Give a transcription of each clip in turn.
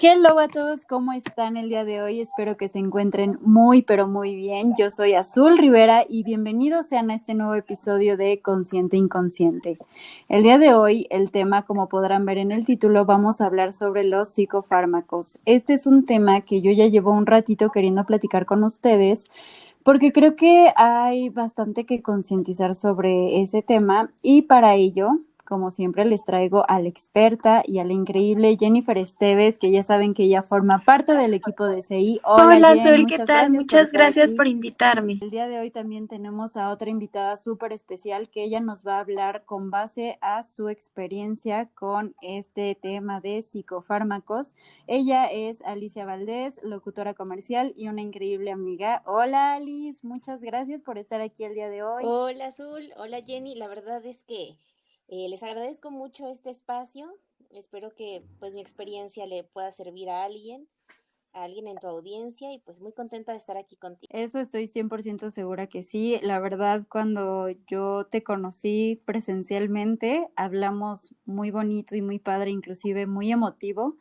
Hello a todos, ¿cómo están el día de hoy? Espero que se encuentren muy, pero muy bien. Yo soy Azul Rivera y bienvenidos sean a este nuevo episodio de Consciente Inconsciente. El día de hoy, el tema, como podrán ver en el título, vamos a hablar sobre los psicofármacos. Este es un tema que yo ya llevo un ratito queriendo platicar con ustedes porque creo que hay bastante que concientizar sobre ese tema y para ello, como siempre, les traigo a la experta y a la increíble Jennifer Esteves, que ya saben que ella forma parte del equipo de CI. Hola Hola Jen, Azul, ¿qué muchas tal? gracias por Muchas estar gracias aquí. por invitarme. El día de hoy también tenemos a otra invitada súper especial que ella nos va a hablar con base a su experiencia con este tema de psicofármacos. Ella es Alicia Valdés, locutora comercial y una increíble amiga. Hola Alice, muchas gracias por estar aquí el día de hoy. Hola Azul, hola Jenny, la verdad es que les agradezco mucho este espacio, espero que pues mi experiencia le pueda servir a alguien en tu audiencia y pues muy contenta de estar aquí contigo. Eso estoy 100% segura que sí. La verdad, cuando yo te conocí presencialmente, hablamos muy bonito y muy padre, inclusive muy emotivo.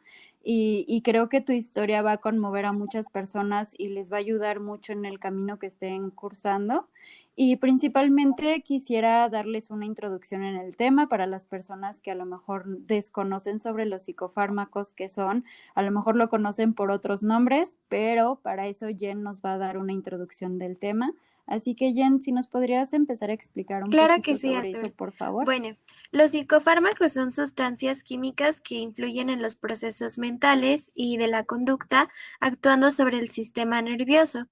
Y creo que tu historia va a conmover a muchas personas y les va a ayudar mucho en el camino que estén cursando. Y principalmente quisiera darles una introducción en el tema para las personas que a lo mejor desconocen sobre los psicofármacos que son. A lo mejor lo conocen por otros nombres, pero para eso Jen nos va a dar una introducción del tema. Así que Jen, si nos podrías empezar a explicar un Claro que poquito sí, sobre eso, Azul. por favor. Bueno, los psicofármacos son sustancias químicas que influyen en los procesos mentales y de la conducta, actuando sobre el sistema nervioso.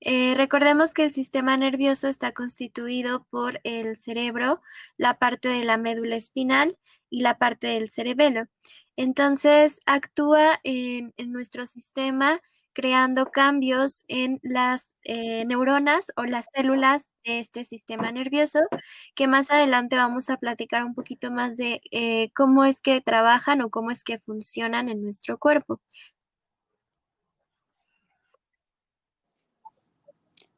Recordemos que el sistema nervioso está constituido por el cerebro, la parte de la médula espinal y la parte del cerebelo. Entonces, actúa en nuestro sistema creando cambios en las neuronas o las células de este sistema nervioso, que más adelante vamos a platicar un poquito más de cómo es que trabajan o cómo es que funcionan en nuestro cuerpo.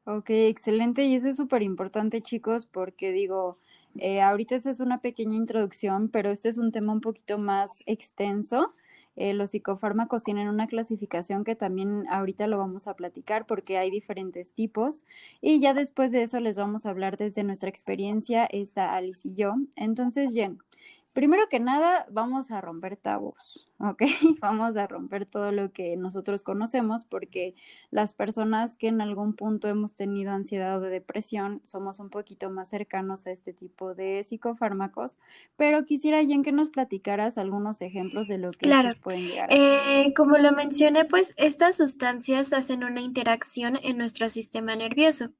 Ok, excelente. Y eso es súper importante, chicos, porque digo, ahorita esa es una pequeña introducción, pero este es un tema un poquito más extenso. Los psicofármacos tienen una clasificación que también ahorita lo vamos a platicar porque hay diferentes tipos. Y ya después de eso les vamos a hablar desde nuestra experiencia, esta Alice y yo. Entonces, Jen, primero que nada, vamos a romper tabús, ¿ok? Vamos a romper todo lo que nosotros conocemos porque las personas que en algún punto hemos tenido ansiedad o de depresión somos un poquito más cercanos a este tipo de psicofármacos, pero quisiera, Jen, que nos platicaras algunos ejemplos de lo que Claro, estos pueden llegar a ser. como lo mencioné, pues estas sustancias hacen una interacción en nuestro sistema nervioso.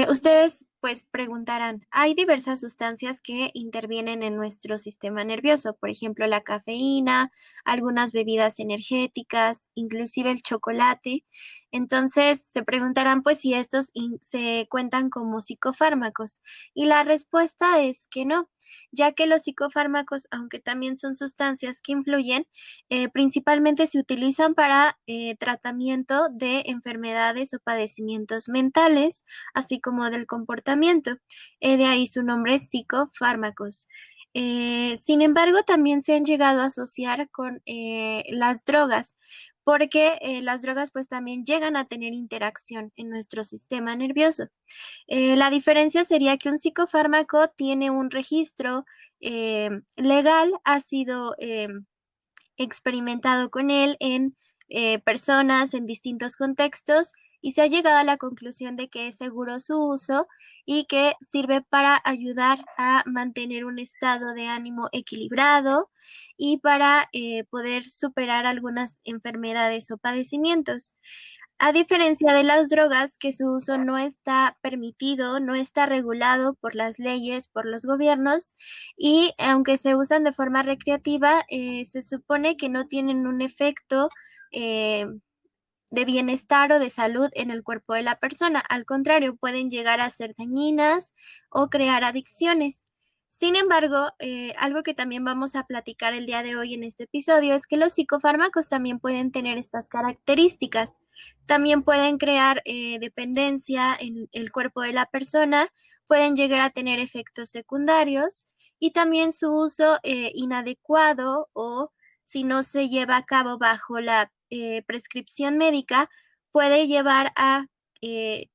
Ustedes pues preguntarán, hay diversas sustancias que intervienen en nuestro sistema nervioso, por ejemplo, la cafeína, algunas bebidas energéticas, inclusive el chocolate. Entonces se preguntarán pues si estos se cuentan como psicofármacos. Y la respuesta es que no, ya que los psicofármacos, aunque también son sustancias que influyen, principalmente se utilizan para tratamiento de enfermedades o padecimientos mentales, así como del comportamiento. De ahí su nombre, psicofármacos. Sin embargo, también se han llegado a asociar con las drogas, porque las drogas pues también llegan a tener interacción en nuestro sistema nervioso. La diferencia sería que un psicofármaco tiene un registro legal, ha sido experimentado con él en personas en distintos contextos y se ha llegado a la conclusión de que es seguro su uso y que sirve para ayudar a mantener un estado de ánimo equilibrado y para poder superar algunas enfermedades o padecimientos. A diferencia de las drogas, que su uso no está permitido, no está regulado por las leyes, por los gobiernos, y aunque se usan de forma recreativa, se supone que no tienen un efecto eh, de bienestar o de salud en el cuerpo de la persona. Al contrario, pueden llegar a ser dañinas o crear adicciones. Sin embargo, algo que también vamos a platicar el día de hoy en este episodio es que los psicofármacos también pueden tener estas características. También pueden crear dependencia en el cuerpo de la persona, pueden llegar a tener efectos secundarios y también su uso inadecuado o si no se lleva a cabo bajo la prescripción médica, puede llevar a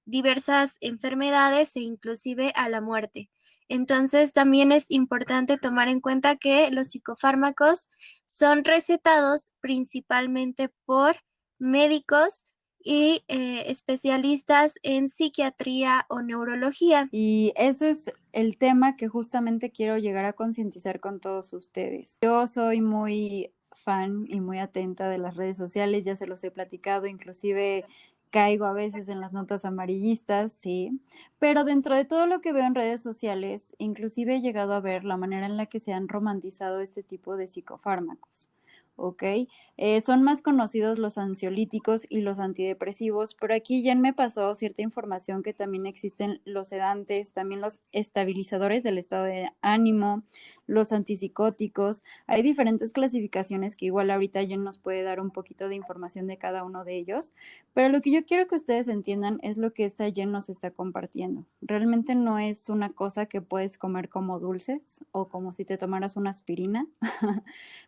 diversas enfermedades e inclusive a la muerte. Entonces, también es importante tomar en cuenta que los psicofármacos son recetados principalmente por médicos y especialistas en psiquiatría o neurología. Y eso es el tema que justamente quiero llegar a concientizar con todos ustedes. Yo soy muy fan y muy atenta de las redes sociales, ya se los he platicado, inclusive caigo a veces en las notas amarillistas, sí, pero dentro de todo lo que veo en redes sociales, inclusive he llegado a ver la manera en la que se han romantizado este tipo de psicofármacos. ¿Ok? Son más conocidos los ansiolíticos y los antidepresivos, pero aquí ya me pasó cierta información que también existen los sedantes, también los estabilizadores del estado de ánimo, los antipsicóticos. Hay diferentes clasificaciones que igual ahorita Jen nos puede dar un poquito de información de cada uno de ellos, pero lo que yo quiero que ustedes entiendan es lo que esta Jen nos está compartiendo. Realmente no es una cosa que puedes comer como dulces o como si te tomaras una aspirina.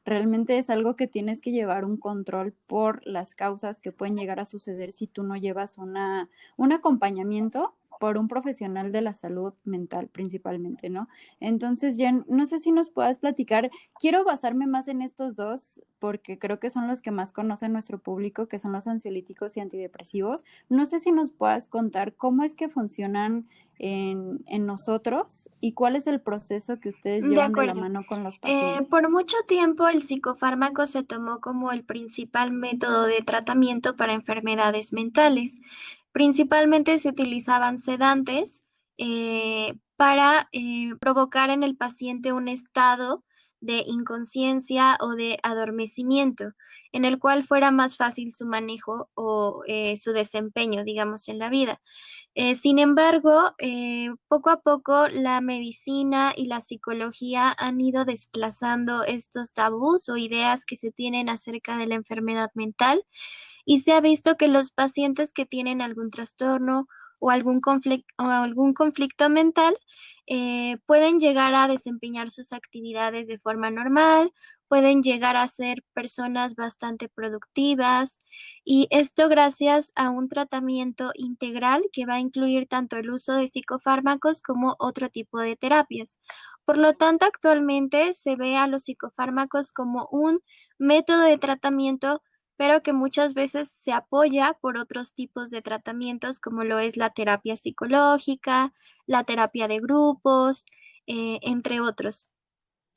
Realmente es algo que tienes que llevar un control por las causas que pueden llegar a suceder si tú no llevas un acompañamiento por un profesional de la salud mental principalmente, ¿no? Entonces, Jen, no sé si nos puedas platicar, quiero basarme más en estos dos porque creo que son los que más conoce nuestro público, que son los ansiolíticos y antidepresivos. No sé si nos puedas contar cómo es que funcionan en nosotros y cuál es el proceso que ustedes De llevan de la acuerdo. mano con los pacientes. Por mucho tiempo el psicofármaco se tomó como el principal método de tratamiento para enfermedades mentales. Principalmente se utilizaban sedantes para provocar en el paciente un estado de inconsciencia o de adormecimiento, en el cual fuera más fácil su manejo o su desempeño, digamos, en la vida. Sin embargo, poco a poco la medicina y la psicología han ido desplazando estos tabús o ideas que se tienen acerca de la enfermedad mental y se ha visto que los pacientes que tienen algún trastorno o algún conflicto mental pueden llegar a desempeñar sus actividades de forma normal, pueden llegar a ser personas bastante productivas y esto gracias a un tratamiento integral que va a incluir tanto el uso de psicofármacos como otro tipo de terapias. Por lo tanto, actualmente se ve a los psicofármacos como un método de tratamiento pero que muchas veces se apoya por otros tipos de tratamientos como lo es la terapia psicológica, la terapia de grupos, entre otros.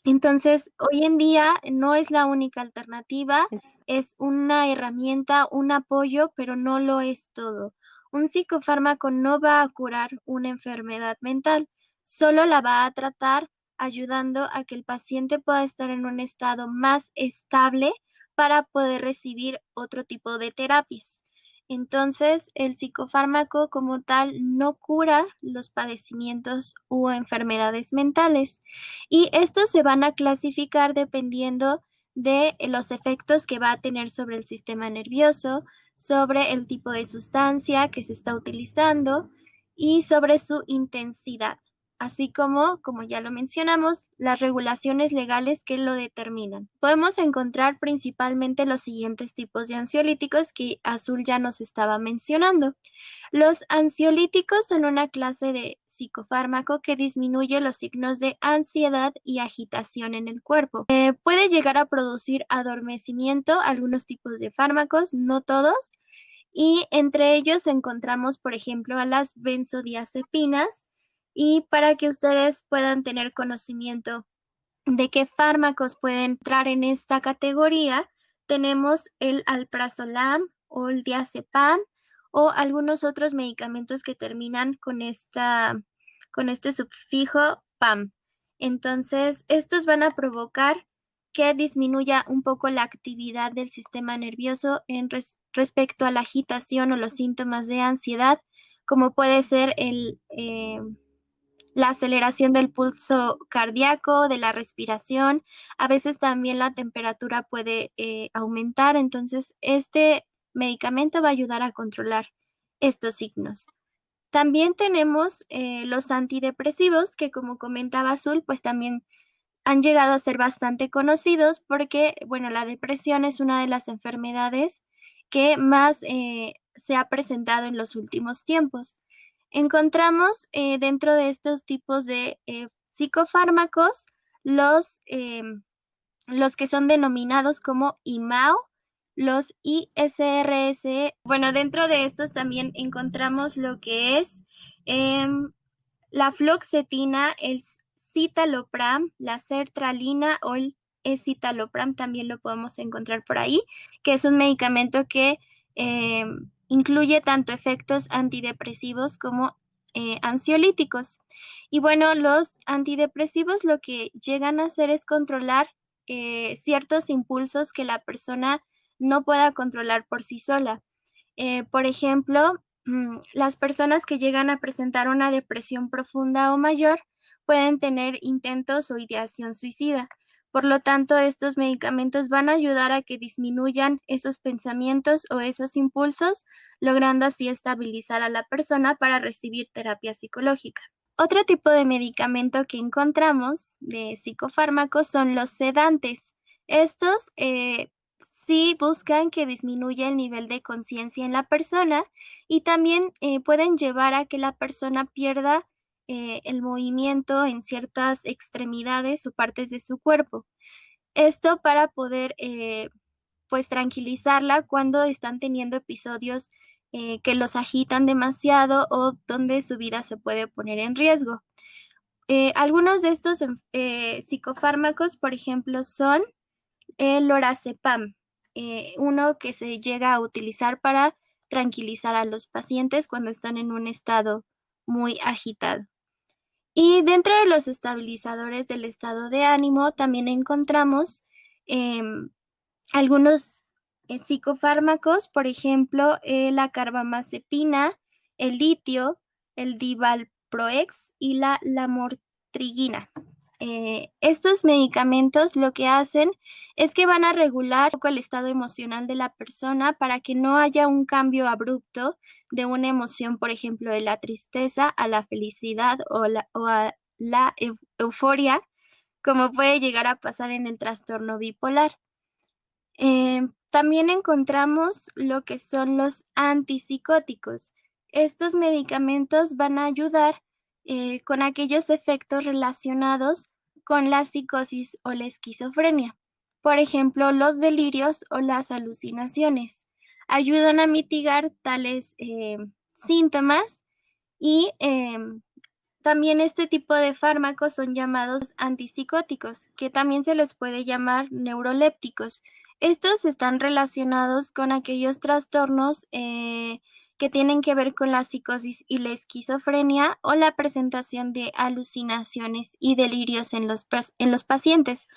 Entonces, hoy en día no es la única alternativa, Es- es una herramienta, un apoyo, pero no lo es todo. Un psicofármaco no va a curar una enfermedad mental, solo la va a tratar ayudando a que el paciente pueda estar en un estado más estable para poder recibir otro tipo de terapias. Entonces, el psicofármaco como tal no cura los padecimientos u enfermedades mentales y estos se van a clasificar dependiendo de los efectos que va a tener sobre el sistema nervioso, sobre el tipo de sustancia que se está utilizando y sobre su intensidad, así como ya lo mencionamos, las regulaciones legales que lo determinan. Podemos encontrar principalmente los siguientes tipos de ansiolíticos que Azul ya nos estaba mencionando. Los ansiolíticos son una clase de psicofármaco que disminuye los signos de ansiedad y agitación en el cuerpo. Puede llegar a producir adormecimiento, algunos tipos de fármacos, no todos, y entre ellos encontramos, por ejemplo, a las benzodiazepinas, y para que ustedes puedan tener conocimiento de qué fármacos pueden entrar en esta categoría, tenemos el alprazolam o el diazepam o algunos otros medicamentos que terminan con este sufijo PAM. Entonces, estos van a provocar que disminuya un poco la actividad del sistema nervioso respecto a la agitación o los síntomas de ansiedad, como puede ser la aceleración del pulso cardíaco, de la respiración. A veces también la temperatura puede aumentar, entonces este medicamento va a ayudar a controlar estos signos. También tenemos los antidepresivos, que como comentaba Azul, pues también han llegado a ser bastante conocidos porque, bueno, la depresión es una de las enfermedades que más se ha presentado en los últimos tiempos. Encontramos dentro de estos tipos de psicofármacos los que son denominados como IMAO, los ISRS. Bueno, dentro de estos también encontramos lo que es la fluoxetina, el citalopram, la sertralina o el escitalopram, también lo podemos encontrar por ahí, que es un medicamento que eh, incluye tanto efectos antidepresivos como ansiolíticos. Y bueno, los antidepresivos lo que llegan a hacer es controlar ciertos impulsos que la persona no pueda controlar por sí sola. Por ejemplo, las personas que llegan a presentar una depresión profunda o mayor pueden tener intentos o ideación suicida. Por lo tanto, estos medicamentos van a ayudar a que disminuyan esos pensamientos o esos impulsos, logrando así estabilizar a la persona para recibir terapia psicológica. Otro tipo de medicamento que encontramos de psicofármacos son los sedantes. Estos sí buscan que disminuya el nivel de conciencia en la persona y también pueden llevar a que la persona pierda el movimiento en ciertas extremidades o partes de su cuerpo. Esto para poder pues tranquilizarla cuando están teniendo episodios que los agitan demasiado o donde su vida se puede poner en riesgo. Algunos de estos psicofármacos, por ejemplo, son el lorazepam, uno que se llega a utilizar para tranquilizar a los pacientes cuando están en un estado muy agitado. Y dentro de los estabilizadores del estado de ánimo también encontramos algunos psicofármacos, por ejemplo, la carbamazepina, el litio, el divalproex y la lamortrigina. Estos medicamentos lo que hacen es que van a regular un poco el estado emocional de la persona para que no haya un cambio abrupto de una emoción, por ejemplo, de la tristeza a la felicidad o a la euforia, como puede llegar a pasar en el trastorno bipolar. También encontramos lo que son los antipsicóticos. Estos medicamentos van a ayudar con aquellos efectos relacionados con la psicosis o la esquizofrenia. Por ejemplo, los delirios o las alucinaciones. Ayudan a mitigar tales síntomas y también este tipo de fármacos son llamados antipsicóticos, que también se les puede llamar neurolépticos. Estos están relacionados con aquellos trastornos que tienen que ver con la psicosis y la esquizofrenia o la presentación de alucinaciones y delirios en los pacientes.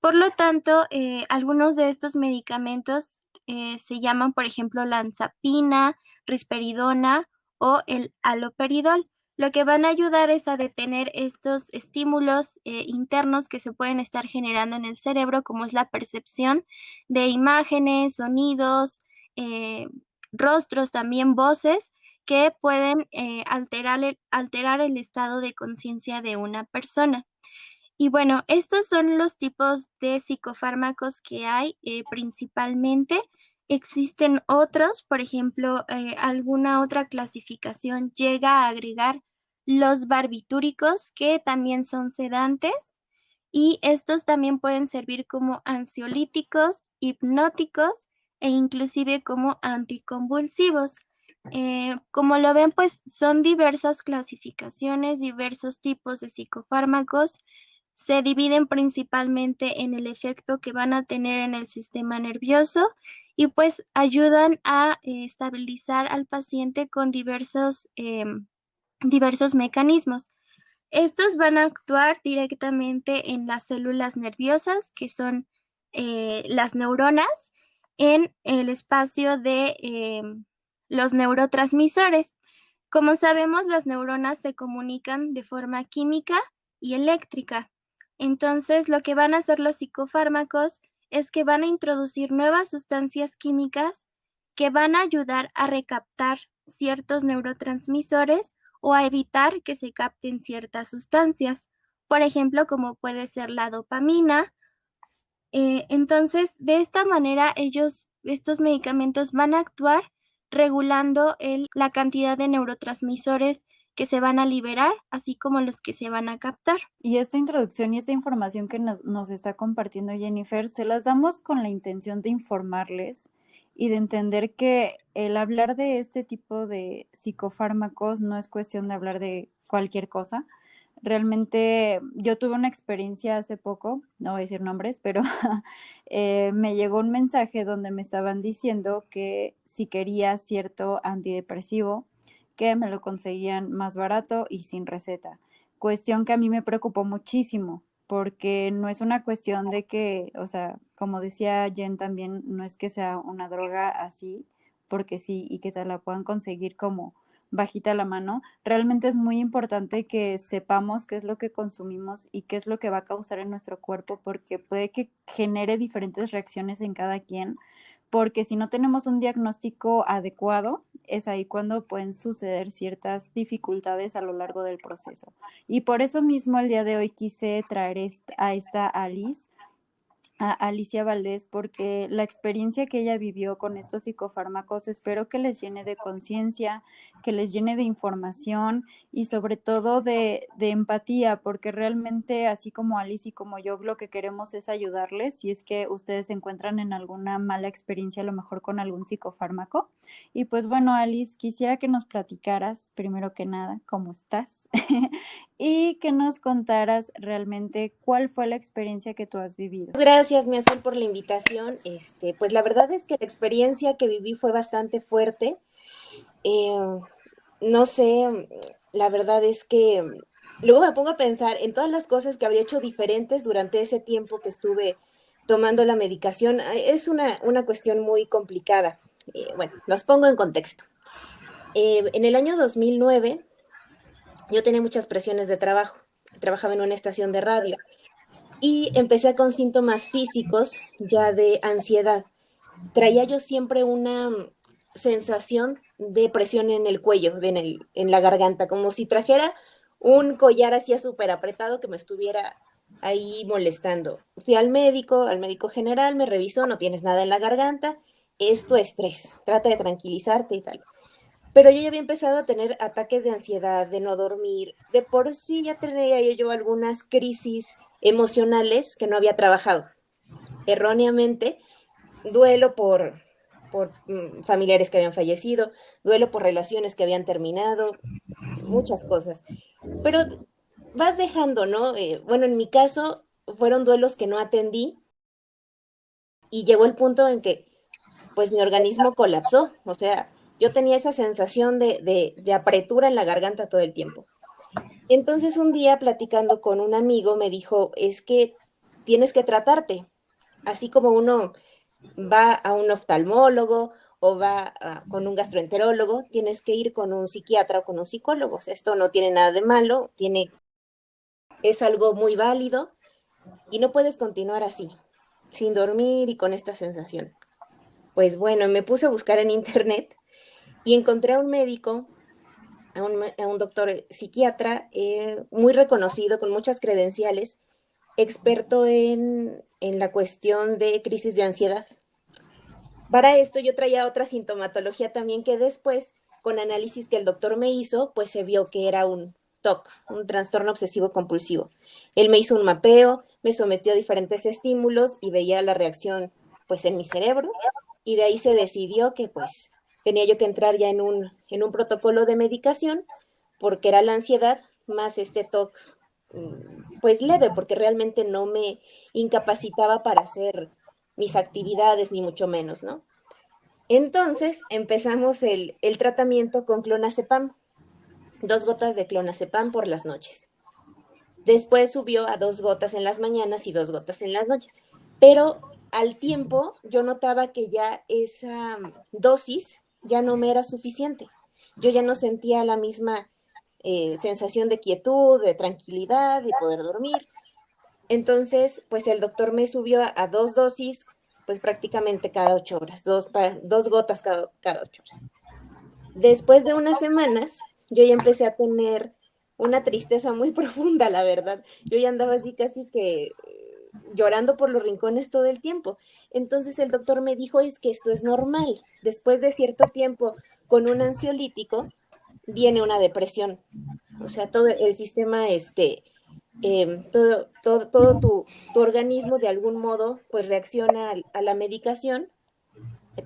Por lo tanto, algunos de estos medicamentos se llaman, por ejemplo, lanzapina, risperidona o el haloperidol. Lo que van a ayudar es a detener estos estímulos internos que se pueden estar generando en el cerebro, como es la percepción de imágenes, sonidos, rostros, también voces, que pueden alterar el estado de conciencia de una persona. Y bueno, estos son los tipos de psicofármacos que hay principalmente. Existen otros, por ejemplo, alguna otra clasificación llega a agregar los barbitúricos, que también son sedantes, y estos también pueden servir como ansiolíticos, hipnóticos e inclusive como anticonvulsivos. Como lo ven, pues son diversas clasificaciones, diversos tipos de psicofármacos. Se dividen principalmente en el efecto que van a tener en el sistema nervioso y pues ayudan a estabilizar al paciente con diversos mecanismos. Estos van a actuar directamente en las células nerviosas, que son las neuronas, en el espacio de los neurotransmisores. Como sabemos, las neuronas se comunican de forma química y eléctrica. Entonces, lo que van a hacer los psicofármacos es que van a introducir nuevas sustancias químicas que van a ayudar a recaptar ciertos neurotransmisores o a evitar que se capten ciertas sustancias. por ejemplo, como puede ser la dopamina. Entonces, de esta manera, estos medicamentos van a actuar regulando la cantidad de neurotransmisores que se van a liberar, así como los que se van a captar. Y esta introducción y esta información que nos está compartiendo Jennifer, se las damos con la intención de informarles y de entender que el hablar de este tipo de psicofármacos no es cuestión de hablar de cualquier cosa. Realmente yo tuve una experiencia hace poco, no voy a decir nombres, pero me llegó un mensaje donde me estaban diciendo que si quería cierto antidepresivo, que me lo conseguían más barato y sin receta. Cuestión que a mí me preocupó muchísimo, porque no es una cuestión de que, o sea, como decía Jen también, no es que sea una droga así, porque sí, y que te la puedan conseguir como bajita la mano. Realmente es muy importante que sepamos qué es lo que consumimos y qué es lo que va a causar en nuestro cuerpo, porque puede que genere diferentes reacciones en cada quien, porque si no tenemos un diagnóstico adecuado, es ahí cuando pueden suceder ciertas dificultades a lo largo del proceso. Y por eso mismo el día de hoy quise traer a esta Alice, a Alicia Valdés, porque la experiencia que ella vivió con estos psicofármacos espero que les llene de conciencia, que les llene de información y sobre todo de empatía, porque realmente así como Alice y como yo lo que queremos es ayudarles si es que ustedes se encuentran en alguna mala experiencia, a lo mejor con algún psicofármaco. Y pues bueno, Alice, quisiera que nos platicaras, primero que nada, cómo estás y que nos contaras realmente cuál fue la experiencia que tú has vivido. Gracias, mi Azul, por la invitación. Pues la verdad es que la experiencia que viví fue bastante fuerte. Eh, no sé, la verdad es que luego me pongo a pensar en todas las cosas que habría hecho diferentes durante ese tiempo que estuve tomando la medicación. Es una cuestión muy complicada. Bueno, los pongo en contexto. En el año 2009 yo tenía muchas presiones de trabajo. Trabajaba en una estación de radio y empecé con síntomas físicos ya de ansiedad. Traía yo siempre una sensación de presión en el cuello, en la garganta, como si trajera un collar así súper apretado que me estuviera ahí molestando. Fui al médico general, me revisó, no tienes nada en la garganta, es tu estrés, trata de tranquilizarte y tal. Pero yo ya había empezado a tener ataques de ansiedad, de no dormir, de por sí ya tenía yo algunas crisis emocionales que no había trabajado. Erróneamente, duelo por familiares que habían fallecido, duelo por relaciones que habían terminado, muchas cosas. Pero vas dejando, ¿no? Bueno, en mi caso fueron duelos que no atendí y llegó el punto en que pues mi organismo colapsó. O sea, yo tenía esa sensación de apretura en la garganta todo el tiempo. Entonces un día platicando con un amigo me dijo, es que tienes que tratarte, así como uno va a un oftalmólogo o va con un gastroenterólogo, tienes que ir con un psiquiatra o con un psicólogo. O sea, esto no tiene nada de malo, es algo muy válido y no puedes continuar así, sin dormir y con esta sensación. Pues bueno, me puse a buscar en internet y encontré a un médico, a un doctor psiquiatra muy reconocido, con muchas credenciales, experto en la cuestión de crisis de ansiedad. Para esto yo traía otra sintomatología también que después, con análisis que el doctor me hizo, pues se vio que era un TOC, un trastorno obsesivo compulsivo. Él me hizo un mapeo, me sometió a diferentes estímulos y veía la reacción pues en mi cerebro y de ahí se decidió que pues tenía yo que entrar ya en un protocolo de medicación porque era la ansiedad más este TOC pues leve, porque realmente no me incapacitaba para hacer mis actividades, ni mucho menos, ¿no? Entonces empezamos el tratamiento con clonazepam, 2 gotas de clonazepam por las noches. Después subió a 2 gotas en las mañanas y 2 gotas en las noches. Pero al tiempo yo notaba que ya esa dosis ya no me era suficiente. Yo ya no sentía la misma sensación de quietud, de tranquilidad, de poder dormir. Entonces, pues el doctor me subió a 2 dosis, pues prácticamente cada 8 horas, 2 gotas cada 8 horas. Después de unas semanas, yo ya empecé a tener una tristeza muy profunda, la verdad. Yo ya andaba así casi que llorando por los rincones todo el tiempo. Entonces el doctor me dijo, es que esto es normal. Después de cierto tiempo con un ansiolítico viene una depresión. O sea, todo el sistema, todo tu organismo de algún modo pues reacciona a la medicación,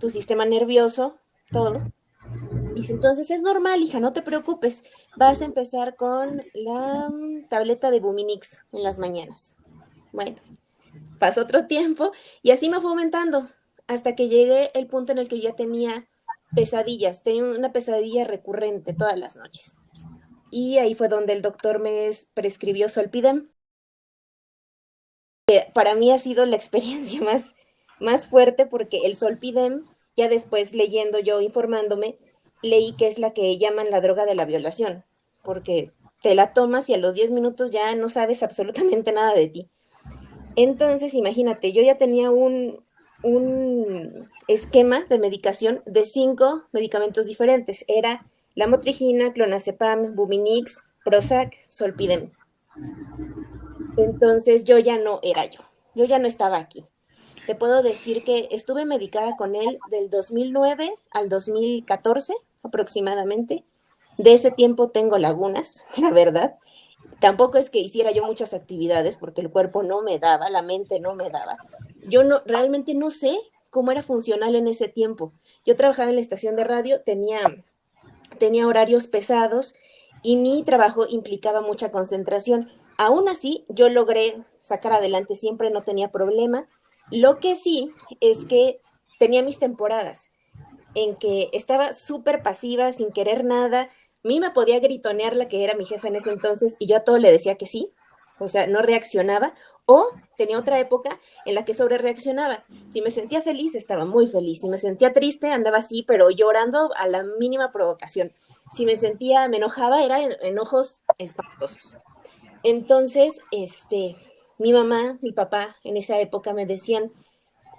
tu sistema nervioso, todo. Dice, entonces es normal, hija, no te preocupes. Vas a empezar con la tableta de Buminix en las mañanas. Bueno, pasó otro tiempo y así me fue aumentando hasta que llegué el punto en el que ya tenía pesadillas, tenía una pesadilla recurrente todas las noches. Y ahí fue donde el doctor me prescribió Solpidem. Para mí ha sido la experiencia más fuerte porque el Solpidem, ya después leyendo yo, informándome, leí que es la que llaman la droga de la violación, porque te la tomas y a los 10 minutos ya no sabes absolutamente nada de ti. Entonces, imagínate, yo ya tenía un esquema de medicación de 5 medicamentos diferentes. Era lamotrigina, clonazepam, Buminix, Prozac, Solpidem. Entonces yo ya no era yo ya no estaba aquí. Te puedo decir que estuve medicada con él del 2009 al 2014 aproximadamente. De ese tiempo tengo lagunas, la verdad. Tampoco es que hiciera yo muchas actividades porque el cuerpo no me daba, la mente no me daba. Yo no, realmente no sé cómo era funcional en ese tiempo. Yo trabajaba en la estación de radio, tenía horarios pesados y mi trabajo implicaba mucha concentración. Aún así, yo logré sacar adelante, siempre no tenía problema. Lo que sí es que tenía mis temporadas en que estaba súper pasiva, sin querer nada. A mí me podía gritonear la que era mi jefa en ese entonces y yo a todo le decía que sí, o sea, no reaccionaba. O tenía otra época en la que sobre reaccionaba. Si me sentía feliz, estaba muy feliz. Si me sentía triste, andaba así, pero llorando a la mínima provocación. Si me enojaba, era enojos espantosos. Entonces, mi mamá, mi papá en esa época me decían,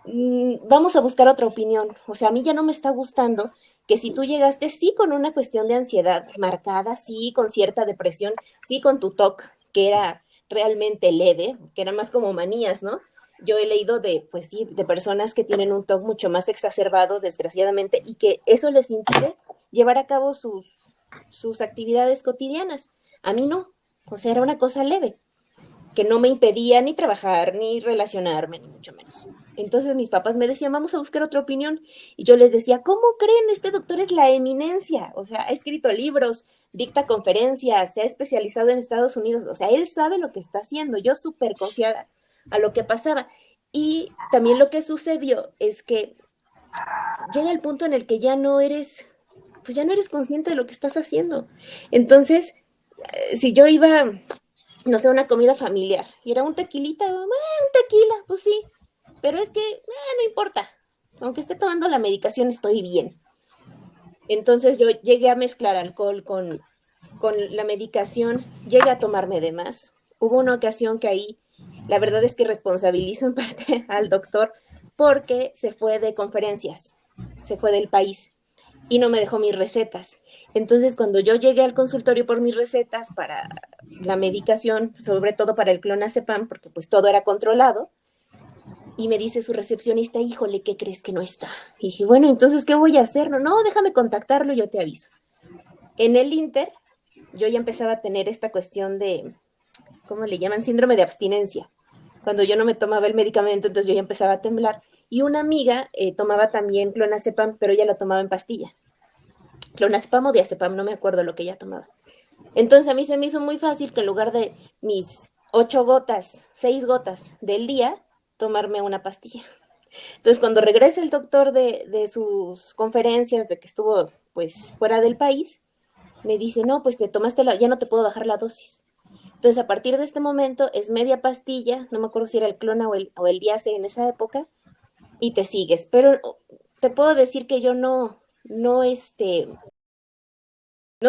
vamos a buscar otra opinión. O sea, a mí ya no me está gustando que si tú llegaste, sí, con una cuestión de ansiedad marcada, sí, con cierta depresión, sí, con tu TOC, que era realmente leve, que era más como manías, ¿no? Yo he leído de, pues sí, de personas que tienen un TOC mucho más exacerbado, desgraciadamente, y que eso les impide llevar a cabo sus actividades cotidianas. A mí no, o sea, era una cosa leve que no me impedía ni trabajar, ni relacionarme, ni mucho menos. Entonces mis papás me decían, vamos a buscar otra opinión. Y yo les decía, ¿cómo creen? Este doctor es la eminencia. O sea, ha escrito libros, dicta conferencias, se ha especializado en Estados Unidos. O sea, él sabe lo que está haciendo. Yo súper confiada a lo que pasaba. Y también lo que sucedió es que llega el punto en el que ya no eres, pues ya no eres consciente de lo que estás haciendo. Entonces, si yo iba, no sé, una comida familiar y era un tequilita, un tequila, pues sí, pero es que no importa, aunque esté tomando la medicación estoy bien. Entonces yo llegué a mezclar alcohol con la medicación, llegué a tomarme de más. Hubo una ocasión que ahí, la verdad es que responsabilizo en parte al doctor porque se fue de conferencias, se fue del país y no me dejó mis recetas. Entonces, cuando yo llegué al consultorio por mis recetas para la medicación, sobre todo para el clonazepam, porque pues todo era controlado, y me dice su recepcionista, híjole, ¿qué crees que no está? Y dije, bueno, entonces, ¿qué voy a hacer? No, no, déjame contactarlo y yo te aviso. En el Inter, yo ya empezaba a tener esta cuestión de, ¿cómo le llaman? Síndrome de abstinencia. Cuando yo no me tomaba el medicamento, entonces yo ya empezaba a temblar. Y una amiga tomaba también clonazepam, pero ella la tomaba en pastilla. Clonazepam o diazepam, no me acuerdo lo que ella tomaba. Entonces a mí se me hizo muy fácil que en lugar de mis 8 gotas, 6 gotas del día, tomarme una pastilla. Entonces cuando regresa el doctor de sus conferencias, de que estuvo pues fuera del país, me dice, no, pues te tomaste ya no te puedo bajar la dosis. Entonces a partir de este momento es media pastilla, no me acuerdo si era el clona o el diace en esa época, y te sigues. Pero te puedo decir que yo no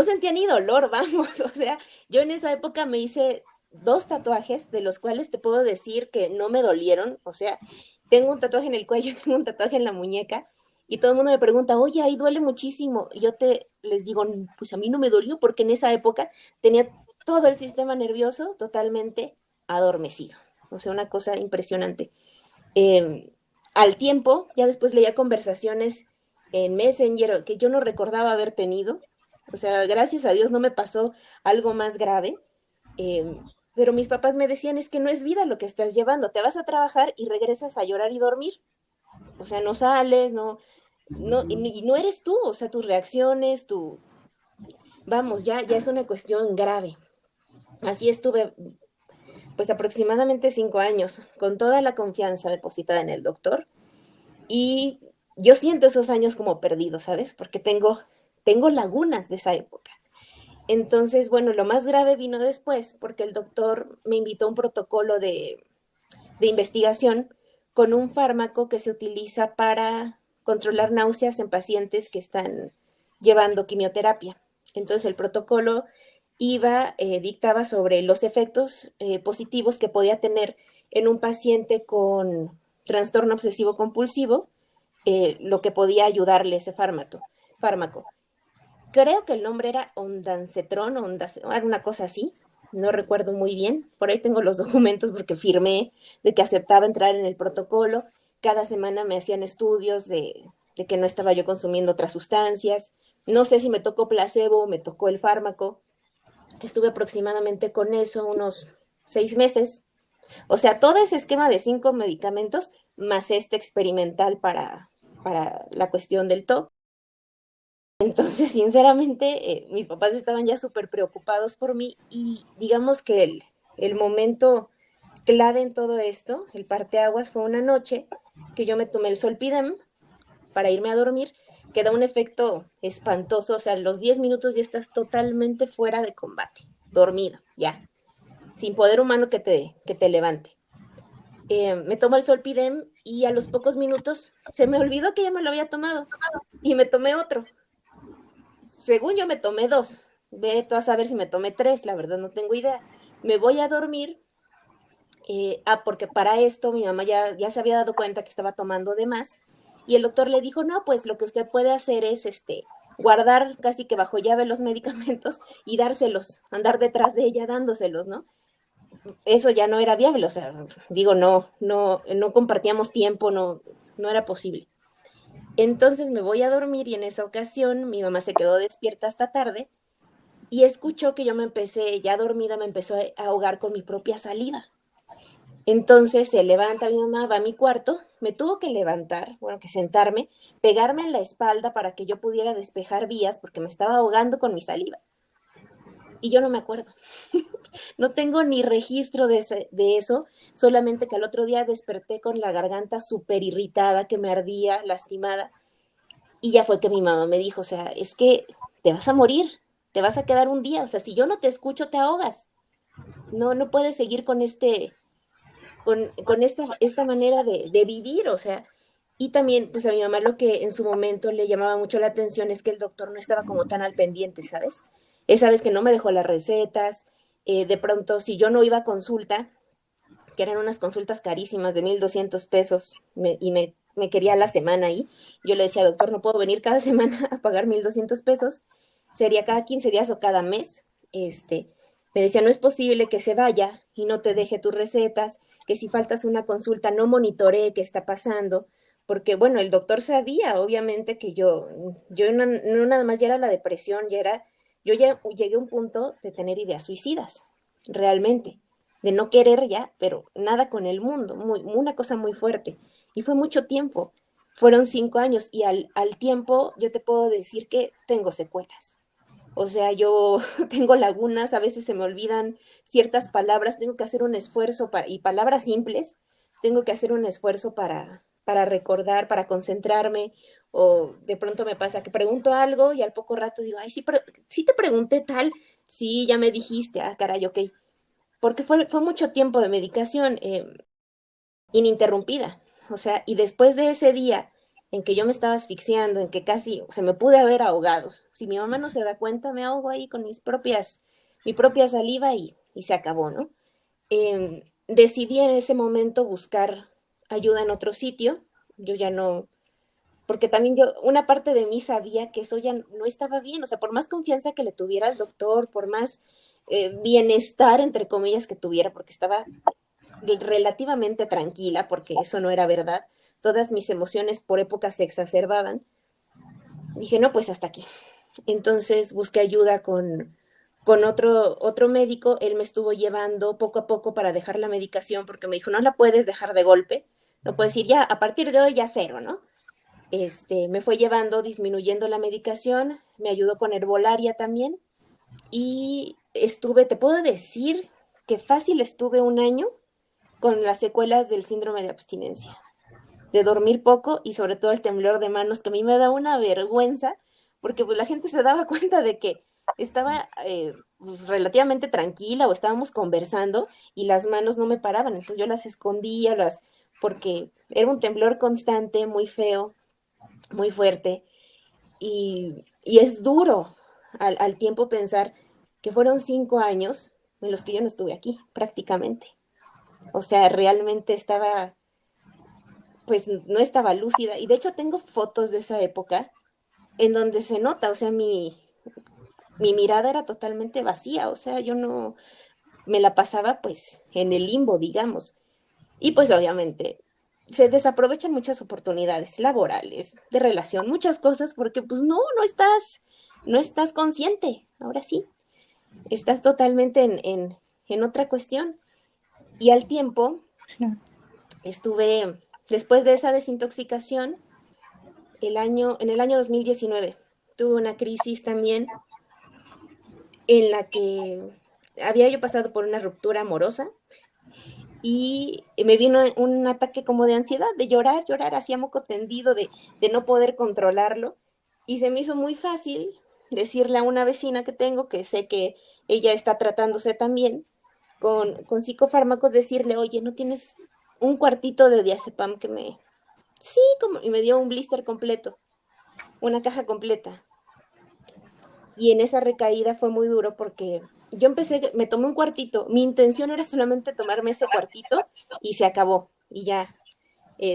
sentía ni dolor, vamos, o sea, yo en esa época me hice 2 tatuajes, de los cuales te puedo decir que no me dolieron, o sea, tengo un tatuaje en el cuello, tengo un tatuaje en la muñeca, Y todo el mundo me pregunta, oye, ahí duele muchísimo. Y yo les digo, pues a mí no me dolió porque en esa época tenía todo el sistema nervioso totalmente adormecido. O sea, una cosa impresionante. Eh, Al tiempo, ya después leía conversaciones en Messenger que yo no recordaba haber tenido. O sea, gracias a Dios no me pasó algo más grave. Pero mis papás me decían, es que no es vida lo que estás llevando, te vas a trabajar y regresas a llorar y dormir. O sea, no sales, y no eres tú, o sea, tus reacciones, vamos, ya es una cuestión grave. Así estuve, pues aproximadamente 5 años, con toda la confianza depositada en el doctor. Y yo siento esos años como perdidos, ¿sabes? Porque tengo lagunas de esa época. Entonces, bueno, lo más grave vino después, porque el doctor me invitó a un protocolo de investigación con un fármaco que se utiliza para controlar náuseas en pacientes que están llevando quimioterapia. Entonces el protocolo dictaba sobre los efectos positivos que podía tener en un paciente con trastorno obsesivo compulsivo, lo que podía ayudarle ese fármaco. Creo que el nombre era ondansetron, alguna cosa así, no recuerdo muy bien. Por ahí tengo los documentos porque firmé de que aceptaba entrar en el protocolo. Cada semana me hacían estudios de que no estaba yo consumiendo otras sustancias. No sé si me tocó placebo o me tocó el fármaco. Estuve aproximadamente con eso unos 6 meses. O sea, todo ese esquema de 5 medicamentos más este experimental para la cuestión del TOC. Entonces, sinceramente, mis papás estaban ya súper preocupados por mí y digamos que el momento clave en todo esto, el parteaguas, fue una noche que yo me tomé el Solpidem para irme a dormir, que da un efecto espantoso, o sea, los 10 minutos ya estás totalmente fuera de combate, dormido, ya, sin poder humano que te levante. Me tomo el Solpidem y a los pocos minutos se me olvidó que ya me lo había tomado y me tomé otro. Según yo me tomé dos, ve tú a saber si me tomé tres, la verdad no tengo idea. Me voy a dormir, porque para esto mi mamá ya se había dado cuenta que estaba tomando de más y el doctor le dijo, no, pues lo que usted puede hacer es guardar casi que bajo llave los medicamentos y dárselos, andar detrás de ella dándoselos, ¿no? Eso ya no era viable, o sea, digo, no compartíamos tiempo, no era posible. Entonces me voy a dormir y en esa ocasión mi mamá se quedó despierta hasta tarde y escuchó que yo me empecé, ya dormida, me empezó a ahogar con mi propia saliva. Entonces se levanta mi mamá, va a mi cuarto, me tuvo que levantar, bueno, que sentarme, pegarme en la espalda para que yo pudiera despejar vías porque me estaba ahogando con mi saliva. Y yo no me acuerdo. No tengo ni registro de eso, solamente que al otro día desperté con la garganta súper irritada, que me ardía, lastimada. Y ya fue que mi mamá me dijo, o sea, es que te vas a morir, te vas a quedar un día, o sea, si yo no te escucho, te ahogas. No puedes seguir con esta manera de vivir, o sea. Y también, pues a mi mamá lo que en su momento le llamaba mucho la atención es que el doctor no estaba como tan al pendiente, ¿sabes? Esa vez que no me dejó las recetas, de pronto si yo no iba a consulta, que eran unas consultas carísimas de 1,200 pesos me quería a la semana ahí. Yo le decía, doctor, no puedo venir cada semana a pagar 1,200 pesos, sería cada 15 días o cada mes. Me decía, no es posible que se vaya y no te deje tus recetas, que si faltas una consulta no monitoree qué está pasando, porque bueno, el doctor sabía obviamente que yo no nada más ya era la depresión, yo ya llegué a un punto de tener ideas suicidas, realmente de no querer ya, pero nada con el mundo, una cosa muy fuerte. Y fue mucho tiempo, fueron 5 años y al tiempo yo te puedo decir que tengo secuelas. O sea, yo tengo lagunas, a veces se me olvidan ciertas palabras, tengo que hacer un esfuerzo y palabras simples, tengo que hacer un esfuerzo para recordar, para concentrarme, o de pronto me pasa que pregunto algo y al poco rato digo, ay, sí, sí te pregunté tal, sí, ya me dijiste, ah, caray, ok, porque fue mucho tiempo de medicación ininterrumpida. O sea, y después de ese día en que yo me estaba asfixiando, en que casi se me pude haber ahogado, si mi mamá no se da cuenta, me ahogo ahí con mi propia saliva y se acabó, ¿no? Decidí en ese momento buscar ayuda en otro sitio. Yo ya porque también yo, una parte de mí sabía que eso ya no estaba bien, o sea, por más confianza que le tuviera al doctor, por más bienestar, entre comillas, que tuviera, porque estaba relativamente tranquila, porque eso no era verdad, todas mis emociones por épocas se exacerbaban, dije, no, pues hasta aquí. Entonces busqué ayuda con otro médico, él me estuvo llevando poco a poco para dejar la medicación, porque me dijo, no la puedes dejar de golpe, no puedes decir ya, a partir de hoy ya cero, ¿no? Me fue llevando, disminuyendo la medicación, me ayudó con herbolaria también, y estuve, te puedo decir que fácil estuve un año con las secuelas del síndrome de abstinencia, de dormir poco y sobre todo el temblor de manos, que a mí me da una vergüenza, porque pues la gente se daba cuenta de que estaba pues, relativamente tranquila o estábamos conversando y las manos no me paraban, entonces yo las escondía, porque era un temblor constante, muy feo, muy fuerte, y es duro al tiempo pensar que fueron 5 años en los que yo no estuve aquí, prácticamente. O sea, realmente estaba, pues no estaba lúcida. Y de hecho tengo fotos de esa época en donde se nota, o sea, mi mirada era totalmente vacía, o sea, yo no me la pasaba pues en el limbo, digamos. Y pues obviamente se desaprovechan muchas oportunidades laborales, de relación, muchas cosas, porque pues no estás consciente, ahora sí, estás totalmente en otra cuestión. Y al tiempo Claro. estuve, después de esa desintoxicación, en el año 2019, tuve una crisis también en la que había yo pasado por una ruptura amorosa y me vino un ataque como de ansiedad, de llorar, llorar, hacía moco tendido, de no poder controlarlo. Y se me hizo muy fácil decirle a una vecina que tengo, que sé que ella está tratándose también, con psicofármacos, decirle, oye, ¿no tienes un cuartito de diazepam que me... Sí, como... y me dio un blister completo, una caja completa. Y en esa recaída fue muy duro porque yo empecé, me tomé un cuartito, mi intención era solamente tomarme ese cuartito y se acabó, y ya